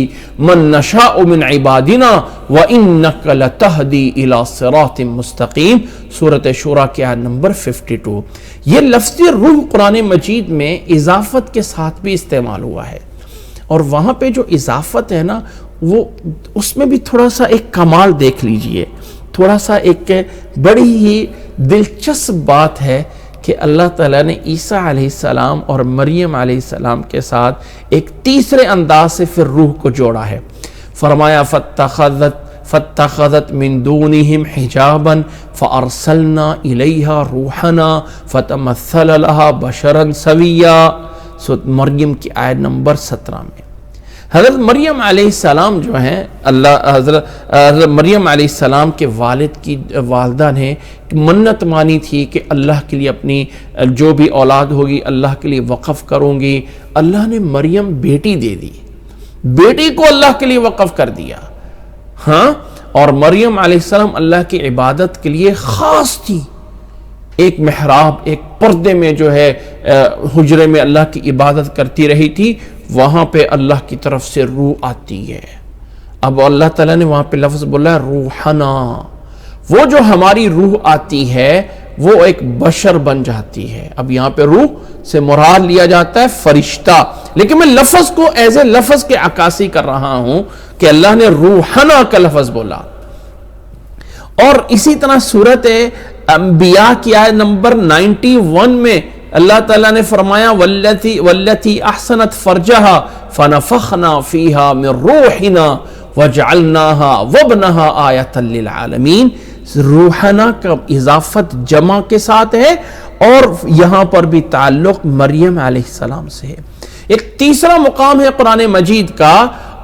مَن نَّشَاءُ مِنْ عِبَادِنَا وَإِنَّكَ لَتَهْدِي إِلَى صِرَاطٍ مُسْتَقِيم، سورۃ شورى کی آیت نمبر 52۔ یہ لفظ روح قرآن مجید میں اضافت کے ساتھ بھی استعمال ہوا ہے، اور وہاں پہ جو اضافت ہے نا وہ اس میں بھی تھوڑا سا ایک کمال دیکھ لیجئے، تھوڑا سا ایک بڑی ہی دلچسپ بات ہے کہ اللہ تعالیٰ نے عیسیٰ علیہ السلام اور مریم علیہ السلام کے ساتھ ایک تیسرے انداز سے پھر روح کو جوڑا ہے۔ فرمایا فَاتَّخَذَتْ مِن دُونِهِمْ حِجَابًا فَأَرْسَلْنَا إِلَيْهَا رُوحَنَا فَتَمَثَّلَ لَهَا بَشَرًا سَوِيًّا، سورۃ مریم کی آیت نمبر 17 میں۔ حضرت مریم علیہ السلام جو ہیں حضرت مریم علیہ السلام کے والد کی والدہ نے منت مانی تھی کہ اللہ کے لیے اپنی جو بھی اولاد ہوگی اللہ کے لیے وقف کروں گی۔ اللہ نے مریم بیٹی دے دی، بیٹی کو اللہ کے لیے وقف کر دیا، ہاں، اور مریم علیہ السلام اللہ کی عبادت کے لیے خاص تھی، ایک محراب، ایک پردے میں جو ہے حجرے میں اللہ کی عبادت کرتی رہی تھی، وہاں پہ اللہ کی طرف سے روح آتی ہے۔ اب اللہ تعالیٰ نے وہاں پہ لفظ بولا ہے روحنا، وہ جو ہماری روح آتی ہے وہ ایک بشر بن جاتی ہے۔ اب یہاں پہ روح سے مراد لیا جاتا ہے فرشتہ، لیکن میں لفظ کو ایز اے لفظ کے عکاسی کر رہا ہوں کہ اللہ نے روحنا کا لفظ بولا۔ اور اسی طرح سورۃ انبیاء کی آیت نمبر 91 میں اللہ تعالیٰ نے فرمایا والتی احسنت فرجہا فنفخنا فیہا من روحنا وجعلناہا وابنہا آیۃ للعالمین۔ روحنا کا اضافت جمع کے ساتھ ہے، اور یہاں پر بھی تعلق مریم علیہ السلام سے ہے۔ ایک تیسرا مقام ہے قرآن مجید کا،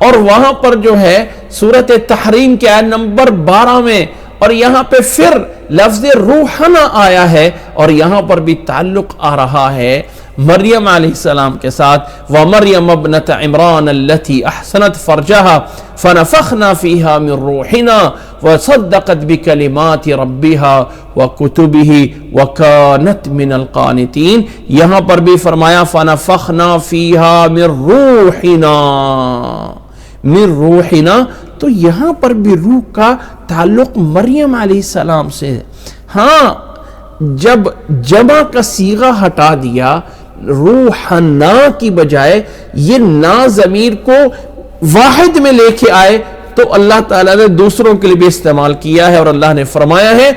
اور وہاں پر جو ہے سورۃ تحریم کی آیت نمبر 12 میں، اور یہاں پہ پھر لفظ روحنا آیا ہے، اور یہاں پر بھی تعلق آ رہا ہے مریم علیہ السلام کے ساتھ۔ وَمَرْيَمَ ابْنَتَ عِمْرَانَ الَّتِي أَحْسَنَتْ فَرْجَهَا فَنَفَخْنَا فِيهَا مِن رُوحِنَا وَصَدَّقَتْ بِكَلِمَاتِ رَبِّهَا وَكُتُبِهِ وَكَانَتْ مِنَ الْقَانِتِينَ، یہاں پر بھی فرمایا فَنَفَخْنَا فِيهَا مِن رُوحِنَا، من روحنا، تو یہاں پر بھی روح کا تعلق مریم علیہ السلام سے۔ ہاں، جب جمع کا صیغہ ہٹا دیا روحنا کی بجائے یہ نا ضمیر کو واحد میں لے کے آئے، تو اللہ تعالیٰ نے دوسروں کے لیے بھی استعمال کیا ہے، اور اللہ نے فرمایا ہے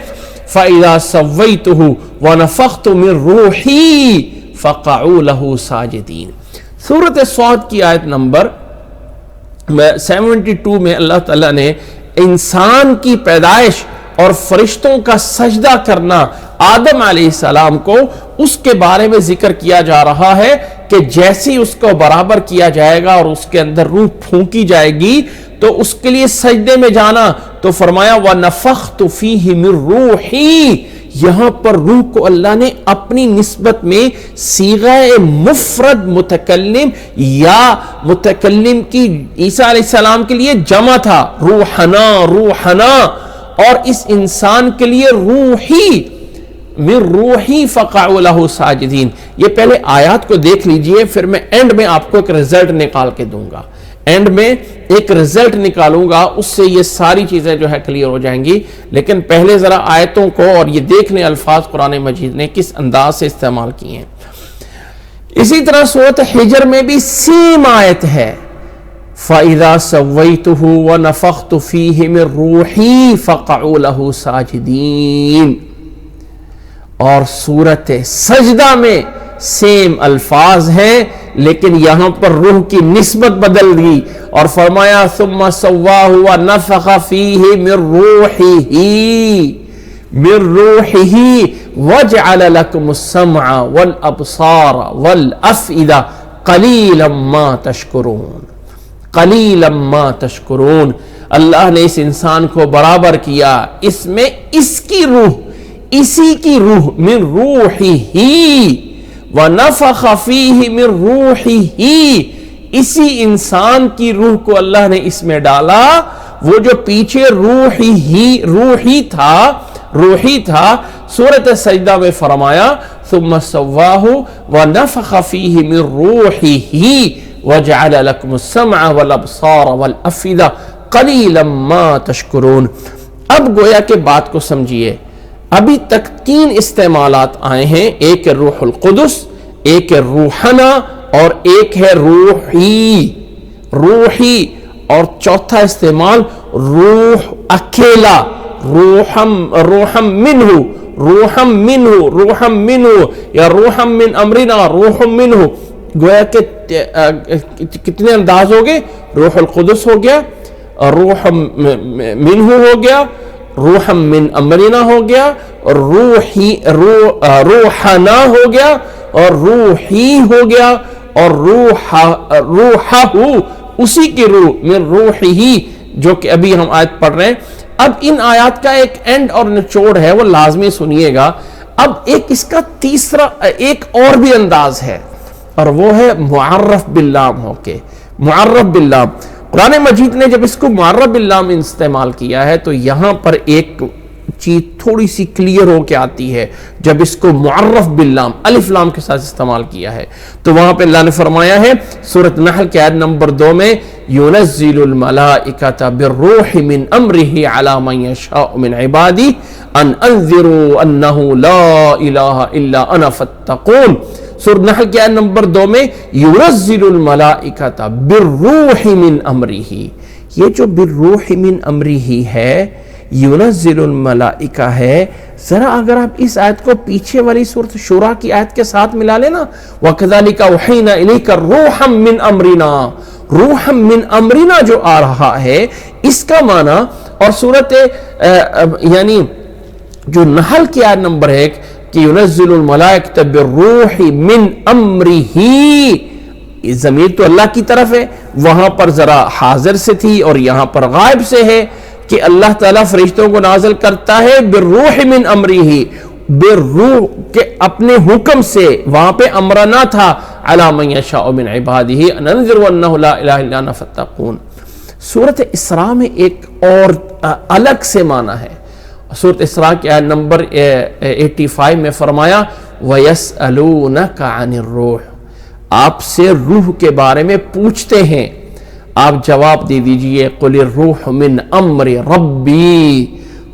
فَإِذَا سَوَّيْتُهُ وَنَفَخْتُ مِن رُوحِي فَقَعُوا لَهُ سَاجِدِينَ۔ سورۃ صاد کی آیت نمبر 72 میں اللہ تعالیٰ نے انسان کی پیدائش اور فرشتوں کا سجدہ کرنا آدم علیہ السلام کو، اس کے بارے میں ذکر کیا جا رہا ہے کہ جیسے اس کو برابر کیا جائے گا اور اس کے اندر روح پھونکی جائے گی تو اس کے لیے سجدے میں جانا، تو فرمایا وَنَفَخْتُ فِيهِ مِن رُوحِي، یہاں پر روح کو اللہ نے اپنی نسبت میں صیغہ مفرد متکلم یا متکلم کی عیسیٰ علیہ السلام کے لیے جمع تھا، روحنا روحنا، اور اس انسان کے لیے روحی، من روحی فقعوا لہ ساجدین۔ یہ پہلے آیات کو دیکھ لیجئے، پھر میں اینڈ میں آپ کو ایک رزلٹ نکال کے دوں گا، اینڈ میں ایک رزلٹ نکالوں گا، اس سے یہ ساری چیزیں جو ہے کلیئر ہو جائیں گی۔ لیکن پہلے ذرا آیتوں کو اور یہ دیکھ لیں الفاظ قرآن مجید نے کس انداز سے استعمال کیے ہیں۔ اسی طرح سورۃ حجر میں بھی سیم آیت ہے، فَإِذَا سَوَّيْتُهُ وَنَفَخْتُ فِيهِ مِن رُوحِي فَقَعُوا لَهُ سَاجِدِينَ. اور سورت سجدہ میں سیم الفاظ ہیں لیکن یہاں پر روح کی نسبت بدل گئی اور فرمایا ثم سواہ ونفخ فیہ من روحہ وجعل لکم السمع والابصار والافئدہ قلیلا ما تشکرون. قلیلا ما تشکرون. اللہ نے اس انسان کو برابر کیا، اس میں اس کی روح، اسی کی روح، من روحہ وَنَفَخَ فِيهِ مِن رُوحِهِ، اسی انسان کی روح کو اللہ نے اس میں ڈالا. وہ جو پیچھے روحی تھا سورۃ سجدہ میں فرمایا ثُمَّ سَوَّاهُ وَنَفَخَ فِيهِ مِن رُوحِهِ وَجَعَلَ لَكُمُ السَّمْعَ وَالْأَبْصَارَ وَالْأَفْئِدَةَ قَلِيلًا مَا تَشْكُرُونَ. اب گویا کہ بات کو سمجھیے. ابھی تک 3 استعمالات آئے ہیں، ایک ہے روح القدس، ایک ہے روحنا اور ایک ہے روحی اور چوتھا استعمال روح اکیلا، روحم منہ یا روحم من امرنا، روحم منہ. گویا کہ کتنے انداز ہو گئے؟ روح القدس ہو گیا، روح منہ ہو گیا، روحم من امرنا ہو گیا، روحنا ہو گیا اور روحی ہو گیا اور روحہ اسی کی روح من روحی جو کہ ابھی ہم آیت پڑھ رہے ہیں. اب ان آیات کا ایک اینڈ اور نچوڑ ہے، وہ لازمی سنیے گا. اب ایک اس کا تیسرا ایک اور بھی انداز ہے اور وہ ہے معرف باللام ہو کے. معرف باللام قرآن مجید نے جب اس کو معرف باللام استعمال کیا ہے تو یہاں پر ایک چیز تھوڑی سی کلیئر ہو کے آتی ہے. جب اس کو معرف باللام الف لام کے ساتھ استعمال کیا ہے تو وہاں پہ اللہ نے فرمایا ہے سورۃ نحل کے آیت نمبر 2 میں يُنَزِّلُ الْمَلَائِكَةَ بِالرُّوحِ مِنْ أَمْرِهِ عَلَى مَنْ يَشَاءُ مِنْ عِبَادِهِ أَنْ أَنذِرُوا أَنَّهُ لَا إِلَهَ إِلَّا أَنَا فَاتَّقُونَ. سورۃ نحل کے آیت نمبر 2 میں يُنَزِّلُ الْمَلَائِكَةَ بِالرُّوحِ مِنْ أَمْرِهِ. یہ جو بالروح من امرہ ہے، يُنَزِّلُ الْمَلَائِكَةَ ہے، ذرا اگر آپ اس آیت کو پیچھے والی سورۃ شورى کی آیت کے ساتھ ملا لینا، وَكَذَلِكَ أَوْحَيْنَا إِلَيْكَ رُوحًا مِّنْ أَمْرِنَا، روحًا مِّنْ أَمْرِنَا جو آ رہا ہے اس کا معنی، اور سورۃ یعنی جو نحل کی آیت نمبر 1 کہ يُنَزِّلُ الْمَلَائِكَةَ بِالرُّوحِ مِّنْ أَمْرِهِ، ضمیر تو اللہ کی طرف ہے، وہاں پر ذرا حاضر سے تھی اور یہاں پر غائب سے ہے کہ اللہ تعالیٰ فرشتوں کو نازل کرتا ہے بالروح من امرہ، بالروح کے اپنے حکم سے. وہاں پہ امرنا تھا علی من یشاء من عبادہ ان انذروا انہ لا الہ الا انا فاتقون. سورۃ اسراء میں ایک اور الگ سے معنی ہے. سورۃ اسراء کی آیت نمبر 85 میں فرمایا وَيَسْأَلُونَكَ عَنِ الرُّوحِ، آپ سے روح کے بارے میں پوچھتے ہیں، آپ جواب دے دیجئے قُلِ الرُّوحُ مِنْ أَمْرِ رَبِّي،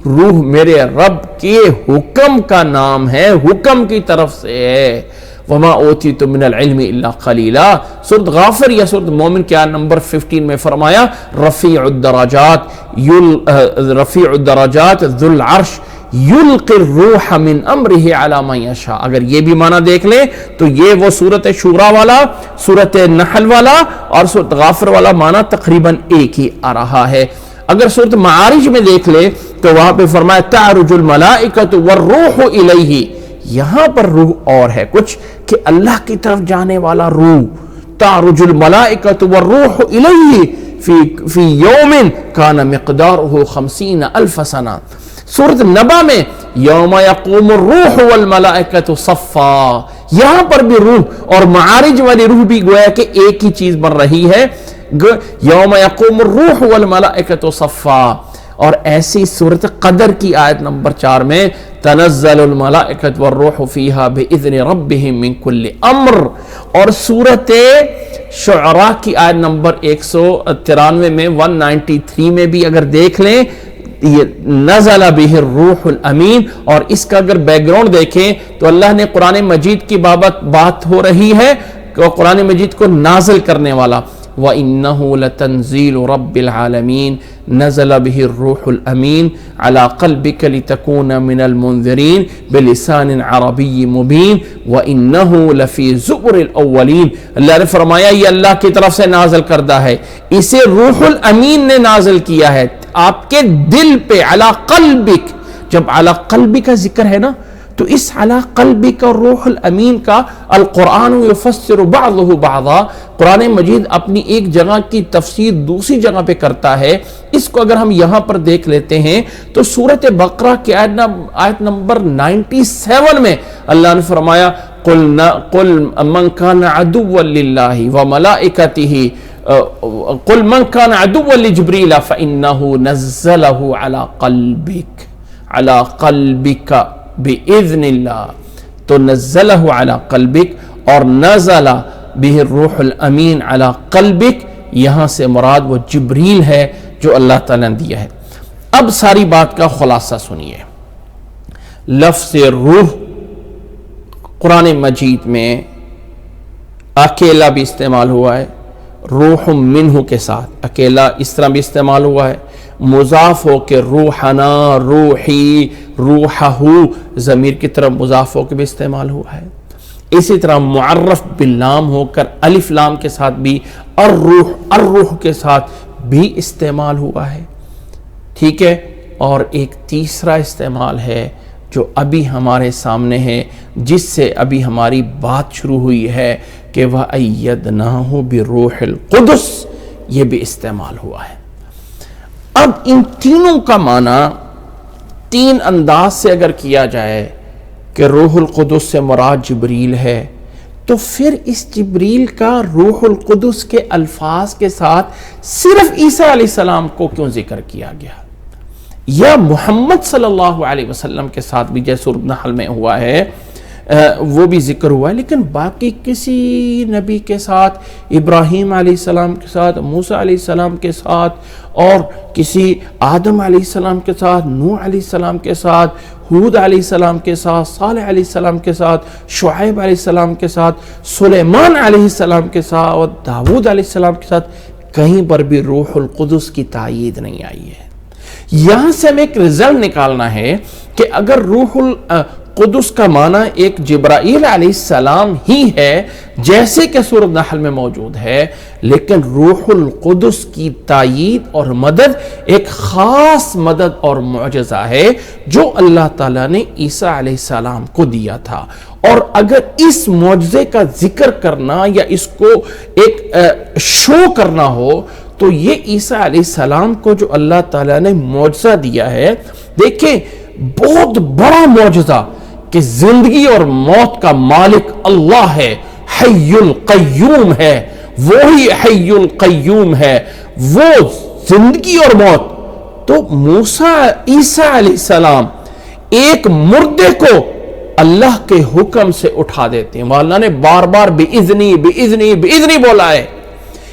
روح میرے رب کے حکم کا نام ہے، حکم کی طرف سے ہے. وَمَا أُوتِيتُم مِّنَ الْعِلْمِ إِلَّا قَلِيلًا. سورۃ غافر یا سورۃ مومن کے آیت نمبر 15 میں فرمایا رفیع الدرجات ذو العرش یلقی الروح من امرہ علی من یشاء. اگر یہ بھی معنی دیکھ لیں تو یہ وہ سورۃ شورى والا، سورۃ نحل والا اور سورۃ غافر والا معنی تقریباً ایک ہی آ رہا ہے. اگر سورۃ معارج میں دیکھ لیں تو وہاں پہ فرمایا تعرج الملائکۃ والروح الیہ، یہاں پر روح اور ہے کچھ کہ اللہ کی طرف جانے والا روح. تعرج الملائکۃ والروح الیہ فی یوم کان مقدارہ 50,000 سنہ. سورۃ نبا میں یوم یقوم الروح والملائکۃ صفا، یہاں پر بھی روح اور معارج والی روح بھی گویا کہ ایک ہی چیز بن رہی ہے، یوم یقوم الروح والملائکۃ صفا. اور ایسی سورۃ قدر کی آیت نمبر 4 میں تنزل الملائکۃ والروح فیہا باذن ربہم من کل امر. اور سورۃ شعراء کی آیت نمبر 193 میں 193 میں بھی اگر دیکھ لیں یہ نزل بہ الروح الامین. اور اس کا اگر بیک گراؤنڈ دیکھیں تو اللہ نے قرآن مجید کی بات ہو رہی ہے کہ قرآن مجید کو نازل کرنے والا، وَإِنَّهُ لَتَنزِيلُ رَبِّ الْعَالَمِينَ نَزَلَ بِهِ الرُّوحُ الْأَمِينُ عَلَى قَلْبِكَ لِتَكُونَ مِنَ الْمُنذِرِينَ بِلِسَانٍ عَرَبِيٍّ مُبِينٍ وَإِنَّهُ لَفِي زُبُرِ الْأَوَّلِينَ۔ اللہ نے فرمایا یہ اللہ کی طرف سے نازل کردہ ہے، اسے روح الامین نے نازل کیا ہے آپ کے دل پہ، علی قلبک۔ جب علی قلبی کا ذکر ہے نا تو اس علی قلبی کا روح الامین کا القرآن یفسر بعضہ بعضا، قرآن مجید اپنی ایک جگہ کی تفسیر دوسری جگہ پہ کرتا ہے۔ اس کو اگر ہم یہاں پر دیکھ لیتے ہیں تو سورۃ بقرہ کی آیت نمبر 97 میں اللہ نے فرمایا قل من کان عدوا للہ وملائکتہ قل من کان عدوا لجبریل فإنہ نزلہ علی قلبک بِإِذْنِ اللہ، تو نزلہ علی قلبک اور نزل بہ الروح الامین علی قلبک، یہاں سے مراد وہ جبریل ہے جو اللہ تعالیٰ نے دیا ہے۔ اب ساری بات کا خلاصہ سنیے۔ لفظ روح قرآن مجید میں اکیلا بھی استعمال ہوا ہے، روح منہ کے ساتھ اکیلا اس طرح بھی استعمال ہوا ہے، مضاف ہو کے روحنا، روحی، روحہو ضمیر کی طرف مضاف ہو کے بھی استعمال ہوا ہے۔ اسی طرح معرف باللام ہو کر الف لام کے ساتھ بھی الروح، الروح کے ساتھ بھی استعمال ہوا ہے، ٹھیک ہے۔ اور ایک تیسرا استعمال ہے جو ابھی ہمارے سامنے ہے، جس سے ابھی ہماری بات شروع ہوئی ہے کہ وَأَيَّدْنَاهُ بِالرُّوحِ الْقُدُسِ، یہ بھی استعمال ہوا ہے۔ اب ان تینوں کا معنی تین انداز سے اگر کیا جائے کہ روح القدس سے مراد جبریل ہے، تو پھر اس جبریل کا روح القدس کے الفاظ کے ساتھ صرف عیسیٰ علیہ السلام کو کیوں ذکر کیا گیا، یا محمد صلی اللہ علیہ وسلم کے ساتھ بھی جیسے سورۃ نحل میں ہوا ہے وہ بھی ذکر ہوا ہے، لیکن باقی کسی نبی کے ساتھ، ابراہیم علیہ السلام کے ساتھ، موسیٰ علیہ السلام کے ساتھ، اور کسی آدم علیہ السلام کے ساتھ، نوح علیہ السلام کے ساتھ، ہود علیہ السلام کے ساتھ، صالح علیہ السلام کے ساتھ، شعیب علیہ السلام کے ساتھ، سلیمان علیہ السلام کے ساتھ اور داؤد علیہ السلام کے ساتھ کہیں پر بھی روح القدس کی تائید نہیں آئی ہے۔ یہاں سے ہمیں ایک رزلٹ نکالنا ہے کہ اگر روح القدس کا معنی ایک جبرائیل علیہ السلام ہی ہے جیسے کہ سورۃ نحل میں موجود ہے، لیکن روح القدس کی تائید اور مدد ایک خاص مدد اور معجزہ ہے جو اللہ تعالیٰ نے عیسیٰ علیہ السلام کو دیا تھا۔ اور اگر اس معجزے کا ذکر کرنا یا اس کو ایک شو کرنا ہو تو یہ عیسیٰ علیہ السلام کو جو اللہ تعالیٰ نے معجزہ دیا ہے، دیکھیں بہت بڑا معجزہ کہ زندگی اور موت کا مالک اللہ ہے، حی القیوم ہے، وہی حی القیوم ہے، وہ زندگی اور موت۔ تو موسیٰ عیسیٰ علیہ السلام ایک مردے کو اللہ کے حکم سے اٹھا دیتے ہیں، اللہ نے بار بار بِإِذْنِي بِإِذْنِي بِإِذْنِي بولا ہے۔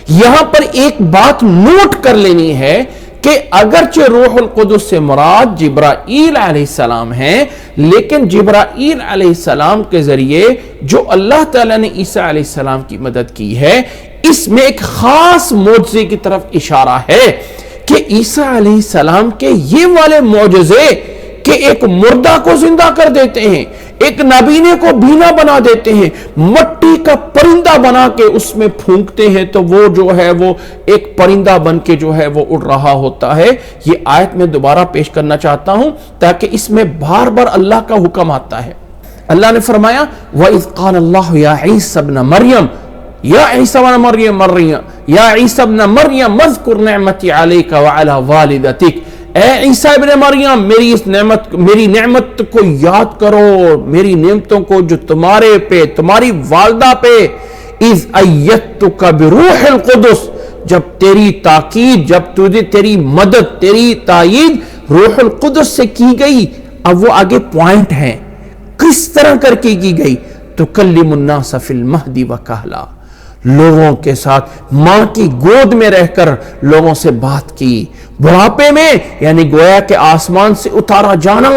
یہاں پر ایک بات نوٹ کر لینی ہے کہ اگرچہ روح القدس سے مراد جبرائیل علیہ السلام ہیں، لیکن جبرائیل علیہ السلام کے ذریعے جو اللہ تعالیٰ نے عیسیٰ علیہ السلام کی مدد کی ہے، اس میں ایک خاص معجزے کی طرف اشارہ ہے کہ عیسیٰ علیہ السلام کے یہ والے معجزے کہ ایک مردہ کو زندہ کر دیتے ہیں، ایک نابینے کو بینا بنا دیتے ہیں، مٹی کا پرندہ بنا کے اس میں پھونکتے ہیں تو وہ جو ہے وہ ایک پرندہ بن کے جو ہے وہ اڑ رہا ہوتا ہے۔ یہ آیت میں دوبارہ پیش کرنا چاہتا ہوں تاکہ اس میں بار بار اللہ کا حکم آتا ہے۔ اللہ نے فرمایا وَإِذْ قَالَ اللَّهُ يَا عِيسَى ابْنَ مَرْيَمَ یا عیسیٰ ابن مریم یا عیسیٰ ابن مریم اذکر نعمتی علیک وعلی والدتک، اے عیسیٰ ابن مریم میری نعمت کو یاد کرو، میری نعمتوں کو جو تمہارے پہ، تمہاری والدہ پہ، اذ ایدتک بروح القدس، جب تیری تاکید، جب تیری مدد، تیری تائید روح القدس سے کی گئی۔ اب وہ آگے پوائنٹ ہیں کس طرح کر کے کی گئی، تکلم الناس فی المہد وکہلا، لوگوں کے ساتھ ماں کی گود میں رہ کر لوگوں سے بات کی، بڑھاپے میں یعنی گویا کہ آسمان سے اتارا جانا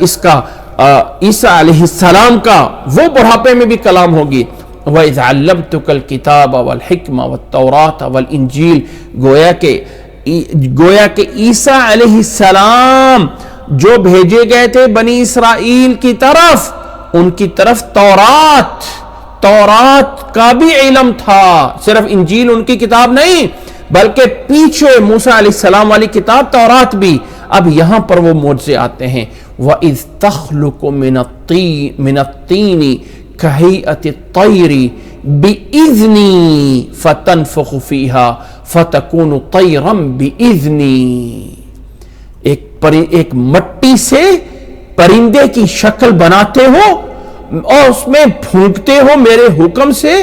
اس کا عیسیٰ علیہ السلام کا وہ بڑھاپے میں بھی کلام ہوگی، وَإِذْ عَلَّمْتُكَ الْكِتَابَ وَالْحِكْمَةَ وَالتَّوْرَاةَ وَالْإِنْجِيلَ گویا کہ عیسیٰ علیہ السلام جو بھیجے گئے تھے بنی اسرائیل کی طرف، ان کی طرف تورات کا بھی علم تھا، صرف انجیل ان کی کتاب نہیں بلکہ پیچھے موسیٰ علیہ السلام والی کتاب تورات بھی۔ اب یہاں پر وہ معجزے آتے ہیں، وَإِذْ تَخْلُقُ مِنَ الطِّينِ كَهَيْئَةِ الطَّيْرِ بِإِذْنِي فَتَنْفُخُ فِيهَا فَتَكُونُ طَيْرًا بِإِذْنِي، ایک مٹی سے پرندے کی شکل بناتے ہو اور اس میں پھونکتے ہو میرے حکم سے،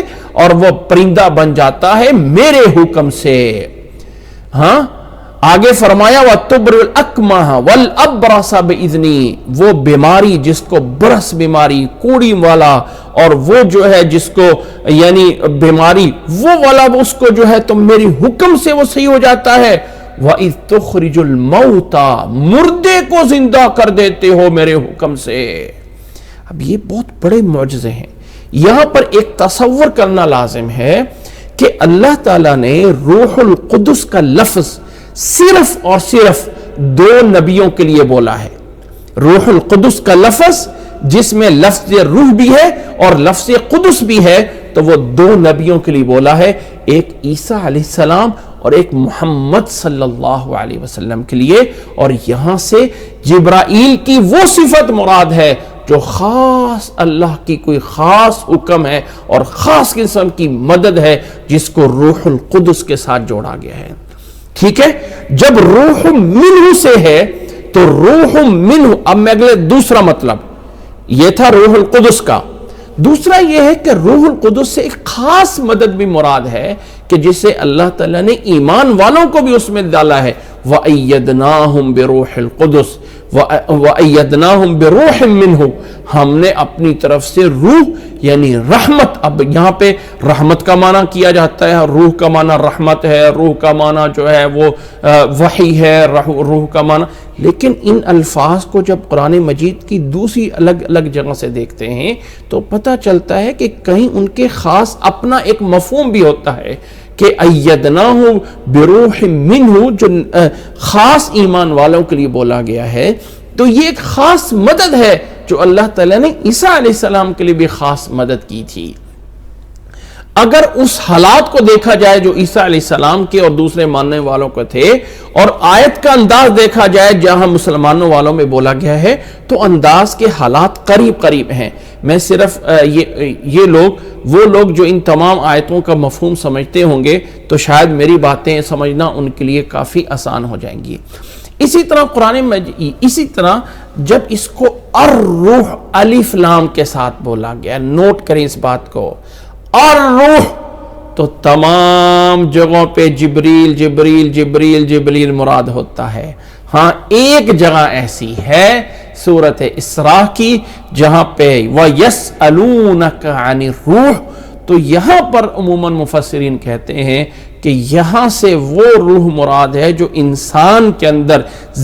اور وہ پرندہ بن جاتا ہے میرے حکم سے۔ ہاں آگے فرمایا وَتُبْرِئُ الْأَكْمَحَ وَالْأَبْرَصَ بِإِذْنِي، وہ بیماری جس کو برس بیماری، کوڑی والا، اور وہ جو ہے جس کو یعنی بیماری وہ والا، اس کو جو ہے تم میری حکم سے وہ صحیح ہو جاتا ہے۔ وَإِذْ تُخْرِجُ الْمَوْتَى، مردے کو زندہ کر دیتے ہو میرے حکم سے۔ اب یہ بہت بڑے معجزے ہیں۔ یہاں پر ایک تصور کرنا لازم ہے کہ اللہ تعالیٰ نے روح القدس کا لفظ صرف اور صرف 2 نبیوں کے لیے بولا ہے۔ روح القدس کا لفظ جس میں لفظ روح بھی ہے اور لفظ قدس بھی ہے، تو وہ 2 نبیوں کے لیے بولا ہے، ایک عیسیٰ علیہ السلام اور ایک محمد صلی اللہ علیہ وسلم کے لیے۔ اور یہاں سے جبرائیل کی وہ صفت مراد ہے جو خاص اللہ کی کوئی خاص حکم ہے اور خاص قسم کی مدد ہے، جس کو روح القدس کے ساتھ جوڑا گیا ہے۔ ٹھیک ہے، جب روح منہ سے ہے تو روح منہ، اب میں اگلے دوسرا مطلب، یہ تھا روح القدس کا، دوسرا یہ ہے کہ روح القدس سے ایک خاص مدد بھی مراد ہے کہ جسے اللہ تعالیٰ نے ایمان والوں کو بھی اس میں ڈالا ہے۔ وَأَيَّدْنَاهُمْ بِرُوحِ الْقُدُسِ وَأَيَّدْنَاهُمْ بِرُوحٍ مِّنْهُ، ہم نے اپنی طرف سے روح یعنی رحمت، اب یہاں پہ رحمت کا معنی کیا جاتا ہے، روح کا معنی رحمت ہے، روح کا معنی جو ہے وہ وحی ہے، روح کا معنی، لیکن ان الفاظ کو جب قرآن مجید کی دوسری الگ الگ جگہ سے دیکھتے ہیں تو پتہ چلتا ہے کہ کہیں ان کے خاص اپنا ایک مفہوم بھی ہوتا ہے کہ ایدناہ بروح منہ، جو خاص ایمان والوں کے لیے بولا گیا ہے، تو یہ ایک خاص مدد ہے جو اللہ تعالیٰ نے عیسیٰ علیہ السلام کے لیے بھی خاص مدد کی تھی۔ اگر اس حالات کو دیکھا جائے جو عیسیٰ علیہ السلام کے اور دوسرے ماننے والوں کو تھے، اور آیت کا انداز دیکھا جائے جہاں مسلمانوں والوں میں بولا گیا ہے، تو انداز کے حالات قریب قریب ہیں۔ میں صرف یہ وہ لوگ جو ان تمام آیتوں کا مفہوم سمجھتے ہوں گے تو شاید میری باتیں سمجھنا ان کے لیے کافی آسان ہو جائیں گی۔ اسی طرح قرآن مجید، اسی طرح جب اس کو الروح الف لام کے ساتھ بولا گیا، نوٹ کریں اس بات کو، الروح، تو تمام جگہوں پہ جبریل جبریل جبریل جبریل مراد ہوتا ہے۔ ہاں ایک جگہ ایسی ہے سورۃ اسراء کی جہاں پہ وَيَسْأَلُونَكَ عَنِ الرُّوحِ، تو یہاں پر عموماً مفسرین کہتے ہیں کہ یہاں سے وہ روح مراد ہے جو انسان کے اندر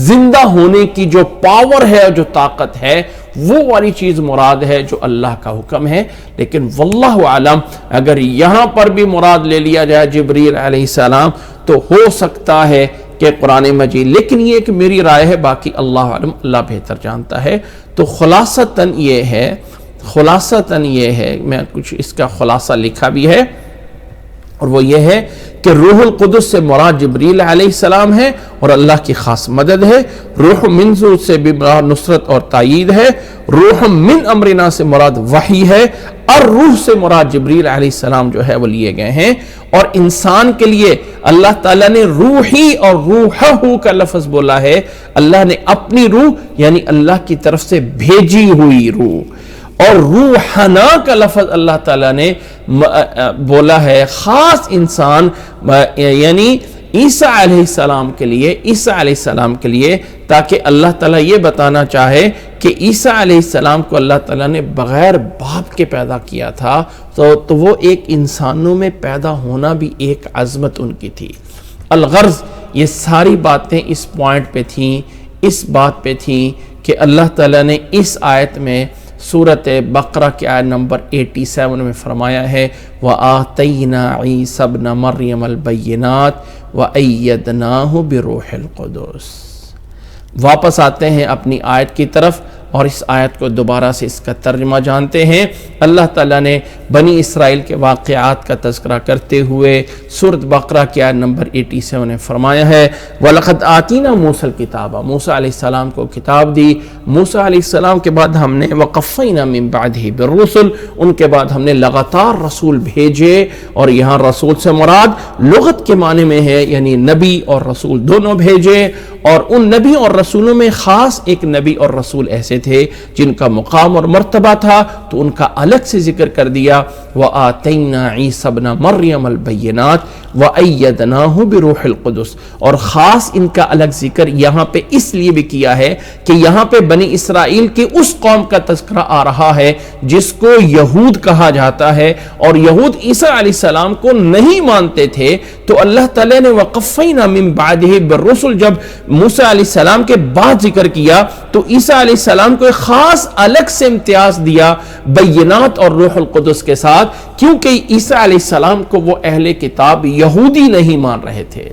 زندہ ہونے کی جو پاور ہے، جو طاقت ہے، وہ والی چیز مراد ہے جو اللہ کا حکم ہے۔ لیکن واللہ عالم، اگر یہاں پر بھی مراد لے لیا جائے جبریل علیہ السلام تو ہو سکتا ہے کہ قرآن مجید، لیکن یہ ایک میری رائے ہے، باقی اللہ عالم، اللہ بہتر جانتا ہے۔ تو خلاصتاً یہ ہے، میں کچھ اس کا خلاصہ لکھا بھی ہے، اور وہ یہ ہے کہ روح القدس سے مراد جبریل علیہ السلام ہے اور اللہ کی خاص مدد ہے۔ روح منہ سے بھی مراد نصرت اور تائید ہے۔ روح من امرنا سے مراد وحی ہے، اور روح سے مراد جبریل علیہ السلام جو ہے وہ لیے گئے ہیں۔ اور انسان کے لیے اللہ تعالیٰ نے روحی اور روحہ کا لفظ بولا ہے، اللہ نے اپنی روح یعنی اللہ کی طرف سے بھیجی ہوئی روح، اور روحنا کا لفظ اللہ تعالیٰ نے بولا ہے خاص انسان یعنی عیسیٰ علیہ السلام کے لیے، تاکہ اللہ تعالیٰ یہ بتانا چاہے کہ عیسیٰ علیہ السلام کو اللہ تعالیٰ نے بغیر باپ کے پیدا کیا تھا، تو وہ ایک انسانوں میں پیدا ہونا بھی ایک عظمت ان کی تھی۔ الغرض یہ ساری باتیں اس پوائنٹ پہ تھیں، اس بات پہ تھیں کہ اللہ تعالیٰ نے اس آیت میں سورۃ بقرہ کی آیت نمبر 87 میں فرمایا ہے وَآتَيْنَا عِيسَى ابْنَ مَرْيَمَ الْبَيِّنَاتِ وَأَيَّدْنَاهُ بِرُوحِ الْقُدُسِ۔ واپس آتے ہیں اپنی آیت کی طرف اور اس آیت کو دوبارہ سے اس کا ترجمہ جانتے ہیں۔ اللہ تعالیٰ نے بنی اسرائیل کے واقعات کا تذکرہ کرتے ہوئے سورۃ بقرہ کی آیت نمبر 87 میں فرمایا ہے وَلَقَدْ آتِينَا مُوسَى الْكِتَابَ، موسیٰ علیہ السلام کو کتاب دی۔ موسیٰ علیہ السلام کے بعد ہم نے وَقَفَّيْنَا مِن بَعْدِهِ بِالرُّسُلِ، ان کے بعد ہم نے لگاتار رسول بھیجے، اور یہاں رسول سے مراد لغت کے معنی میں ہے، یعنی نبی اور رسول دونوں بھیجے، اور ان نبی اور رسولوں میں خاص ایک نبی اور رسول ایسے تھے جن کا مقام اور مرتبہ تھا، تو ان کا الگ سے ذکر کر دیا وَآتَيْنَا عِيسَى ابْنَ مَرْيَمَ الْبَيِّنَاتِ وَأَيَّدْنَاهُ بِرُوحِ الْقُدُسِ، اور خاص ان کا الگ ذکر یہاں پہ اس لیے بھی کیا ہے کہ یہاں پہ بنی اسرائیل کے اس قوم کا تذکرہ آ رہا ہے جس کو یہود کہا جاتا ہے، اور یہود عیسیٰ علیہ السلام کو نہیں مانتے تھے، تو اللہ تعالیٰ نے وَقَفَّيْنَا مِن بَعْدِهِ بِالرُّسُلِ جب موسیٰ علیہ السلام کے بعد ذکر کیا تو عیسیٰ علیہ السلام کو ایک خاص الگ سے امتیاز دیا بینات اور روح القدس کے ساتھ، کیونکہ عیسیٰ علیہ السلام کو وہ اہل کتاب یہودی نہیں مان رہے تھے۔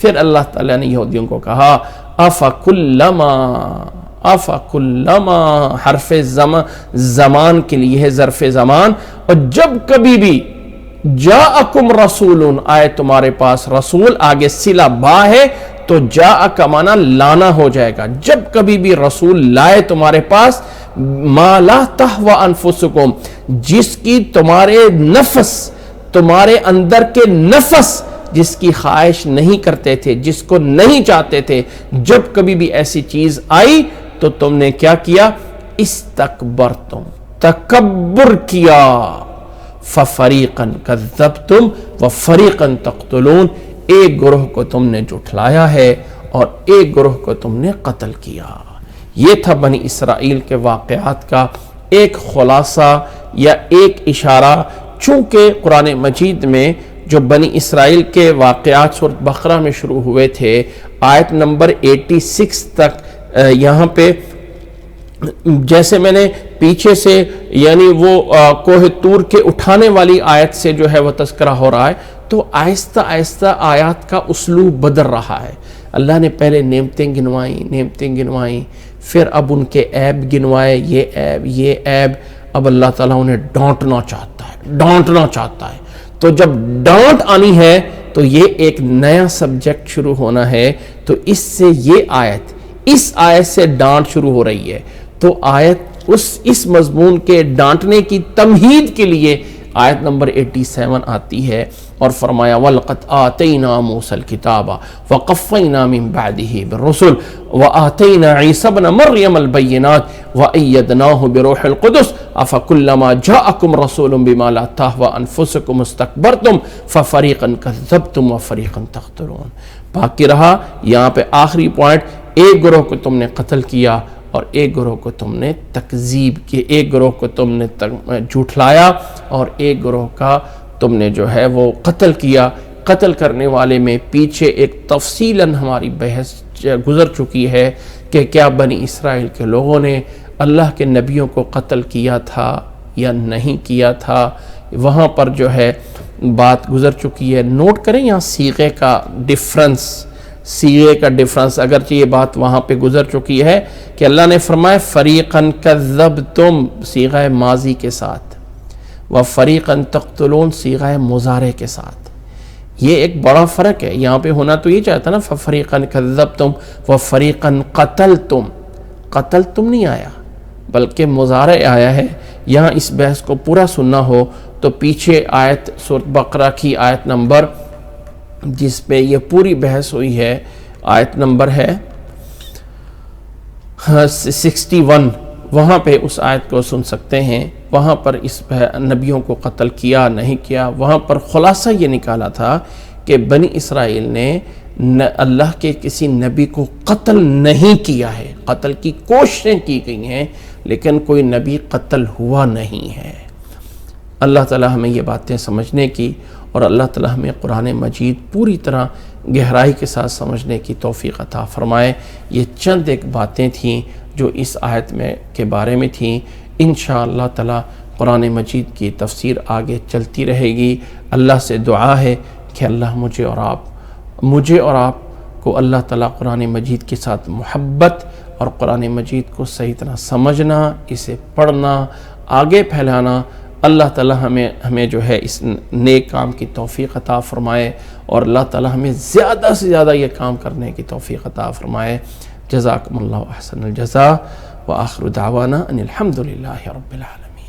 پھر اللہ تعالیٰ نے یہودیوں کو کہا افکلما حرف زمان کے لیے ہے، ظرف زمان، اور جب کبھی بھی جاءکم رسول آئے تمہارے پاس رسول، آگے صلہ با ہے تو جاء کا معنی لانا ہو جائے گا، جب کبھی بھی رسول لائے تمہارے پاس ما لا تہوی انفسکم، جس کی تمہارے نفس، تمہارے اندر کے نفس جس کی خواہش نہیں کرتے تھے، جس کو نہیں چاہتے تھے، جب کبھی بھی ایسی چیز آئی تو تم نے کیا کیا؟ استکبرتم، تکبر کیا، فَفَرِيقًا كَذَّبْتُمْ وَفَرِيقًا تَقْتُلُونَ، ایک گروہ کو تم نے جھٹلایا ہے اور ایک گروہ کو تم نے قتل کیا۔ یہ تھا بنی اسرائیل کے واقعات کا ایک خلاصہ یا ایک اشارہ، چونکہ قرآن مجید میں جو بنی اسرائیل کے واقعات سورۃ بقرہ میں شروع ہوئے تھے، آیت نمبر 86 تک یہاں پہ جیسے میں نے پیچھے سے یعنی وہ کوہ طور کے اٹھانے والی آیت سے جو ہے وہ تذکرہ ہو رہا ہے، تو آہستہ آہستہ آیات کا اسلوب بدل رہا ہے۔ اللہ نے پہلے نعمتیں گنوائیں، پھر اب ان کے عیب گنوائے، یہ عیب، اب اللہ تعالیٰ انہیں ڈانٹنا چاہتا ہے۔ تو جب ڈانٹ آنی ہے تو یہ ایک نیا سبجیکٹ شروع ہونا ہے، تو اس سے اس آیت سے ڈانٹ شروع ہو رہی ہے، تو آیت اس مضمون کے ڈانٹنے کی تمہید کے لیے آیت نمبر 87 آتی ہے، اور فرمایا وَلَقَدْ آتَيْنَا مُوسَى الْكِتَابَ وَقَفَّيْنَا مِن بَعْدِهِ بِالرُّسُلِ وَآتَيْنَا عِيسَى ابْنَ مَرْيَمَ الْبَيِّنَاتِ وَأَيَّدْنَاهُ بِرُوحِ الْقُدُسِ أَفَكُلَّمَا جَاءَكُمْ رَسُولٌ بِمَا لَا تَهْوَىٰ أَنفُسُكُمُ اسْتَكْبَرْتُمْ فَفَرِيقًا كَذَّبْتُمْ وَفَرِيقًا تَقْتُلُونَ۔ باقی رہا یہاں پہ آخری پوائنٹ، ایک گروہ کو تم نے قتل کیا اور ایک گروہ کو تم نے تکذیب کی، ایک گروہ کو تم نے جھٹلایا اور ایک گروہ کا تم نے جو ہے وہ قتل کیا۔ قتل کرنے والے میں پیچھے ایک تفصیلاً ہماری بحث گزر چکی ہے کہ کیا بنی اسرائیل کے لوگوں نے اللہ کے نبیوں کو قتل کیا تھا یا نہیں کیا تھا، وہاں پر جو ہے بات گزر چکی ہے۔ نوٹ کریں یہاں صیغے کا ڈیفرنس، اگرچہ یہ بات وہاں پہ گزر چکی ہے کہ اللہ نے فرمایا فریقاً کذبتم صیغہ ماضی کے ساتھ، وفریقاً تقتلون صیغہ مضارع کے ساتھ۔ یہ ایک بڑا فرق ہے، یہاں پہ ہونا تو یہ چاہتا نا ففریقاً کذبتم وفریقاً قتلتم، قتلتم نہیں آیا بلکہ مضارع آیا ہے۔ یہاں اس بحث کو پورا سننا ہو تو پیچھے آیت سورۃ بقرہ کی آیت نمبر جس پہ یہ پوری بحث ہوئی ہے، آیت نمبر ہے 61، وہاں پہ اس آیت کو سن سکتے ہیں۔ وہاں پر اس نبیوں کو قتل کیا نہیں کیا، وہاں پر خلاصہ یہ نکالا تھا کہ بنی اسرائیل نے اللہ کے کسی نبی کو قتل نہیں کیا ہے، قتل کی کوششیں کی گئی ہیں لیکن کوئی نبی قتل ہوا نہیں ہے۔ اللہ تعالیٰ ہمیں یہ باتیں سمجھنے کی اور اللہ تعالیٰ ہمیں قرآن مجید پوری طرح گہرائی کے ساتھ سمجھنے کی توفیق عطا فرمائے۔ یہ چند ایک باتیں تھیں جو اس آیت میں کے بارے میں تھیں۔ انشاءاللہ تعالی قرآن مجید کی تفسیر آگے چلتی رہے گی۔ اللہ سے دعا ہے کہ اللہ مجھے اور آپ کو اللہ تعالیٰ قرآن مجید کے ساتھ محبت اور قرآن مجید کو صحیح طرح سمجھنا، اسے پڑھنا، آگے پھیلانا، اللہ تعالیٰ ہمیں جو ہے اس نیک کام کی توفیق عطا فرمائے، اور اللہ تعالیٰ ہمیں زیادہ سے زیادہ یہ کام کرنے کی توفیق عطا فرمائے۔ جزاکم اللہ احسن الجزاء، وآخر دعوانا ان الحمد للہ رب العالمین۔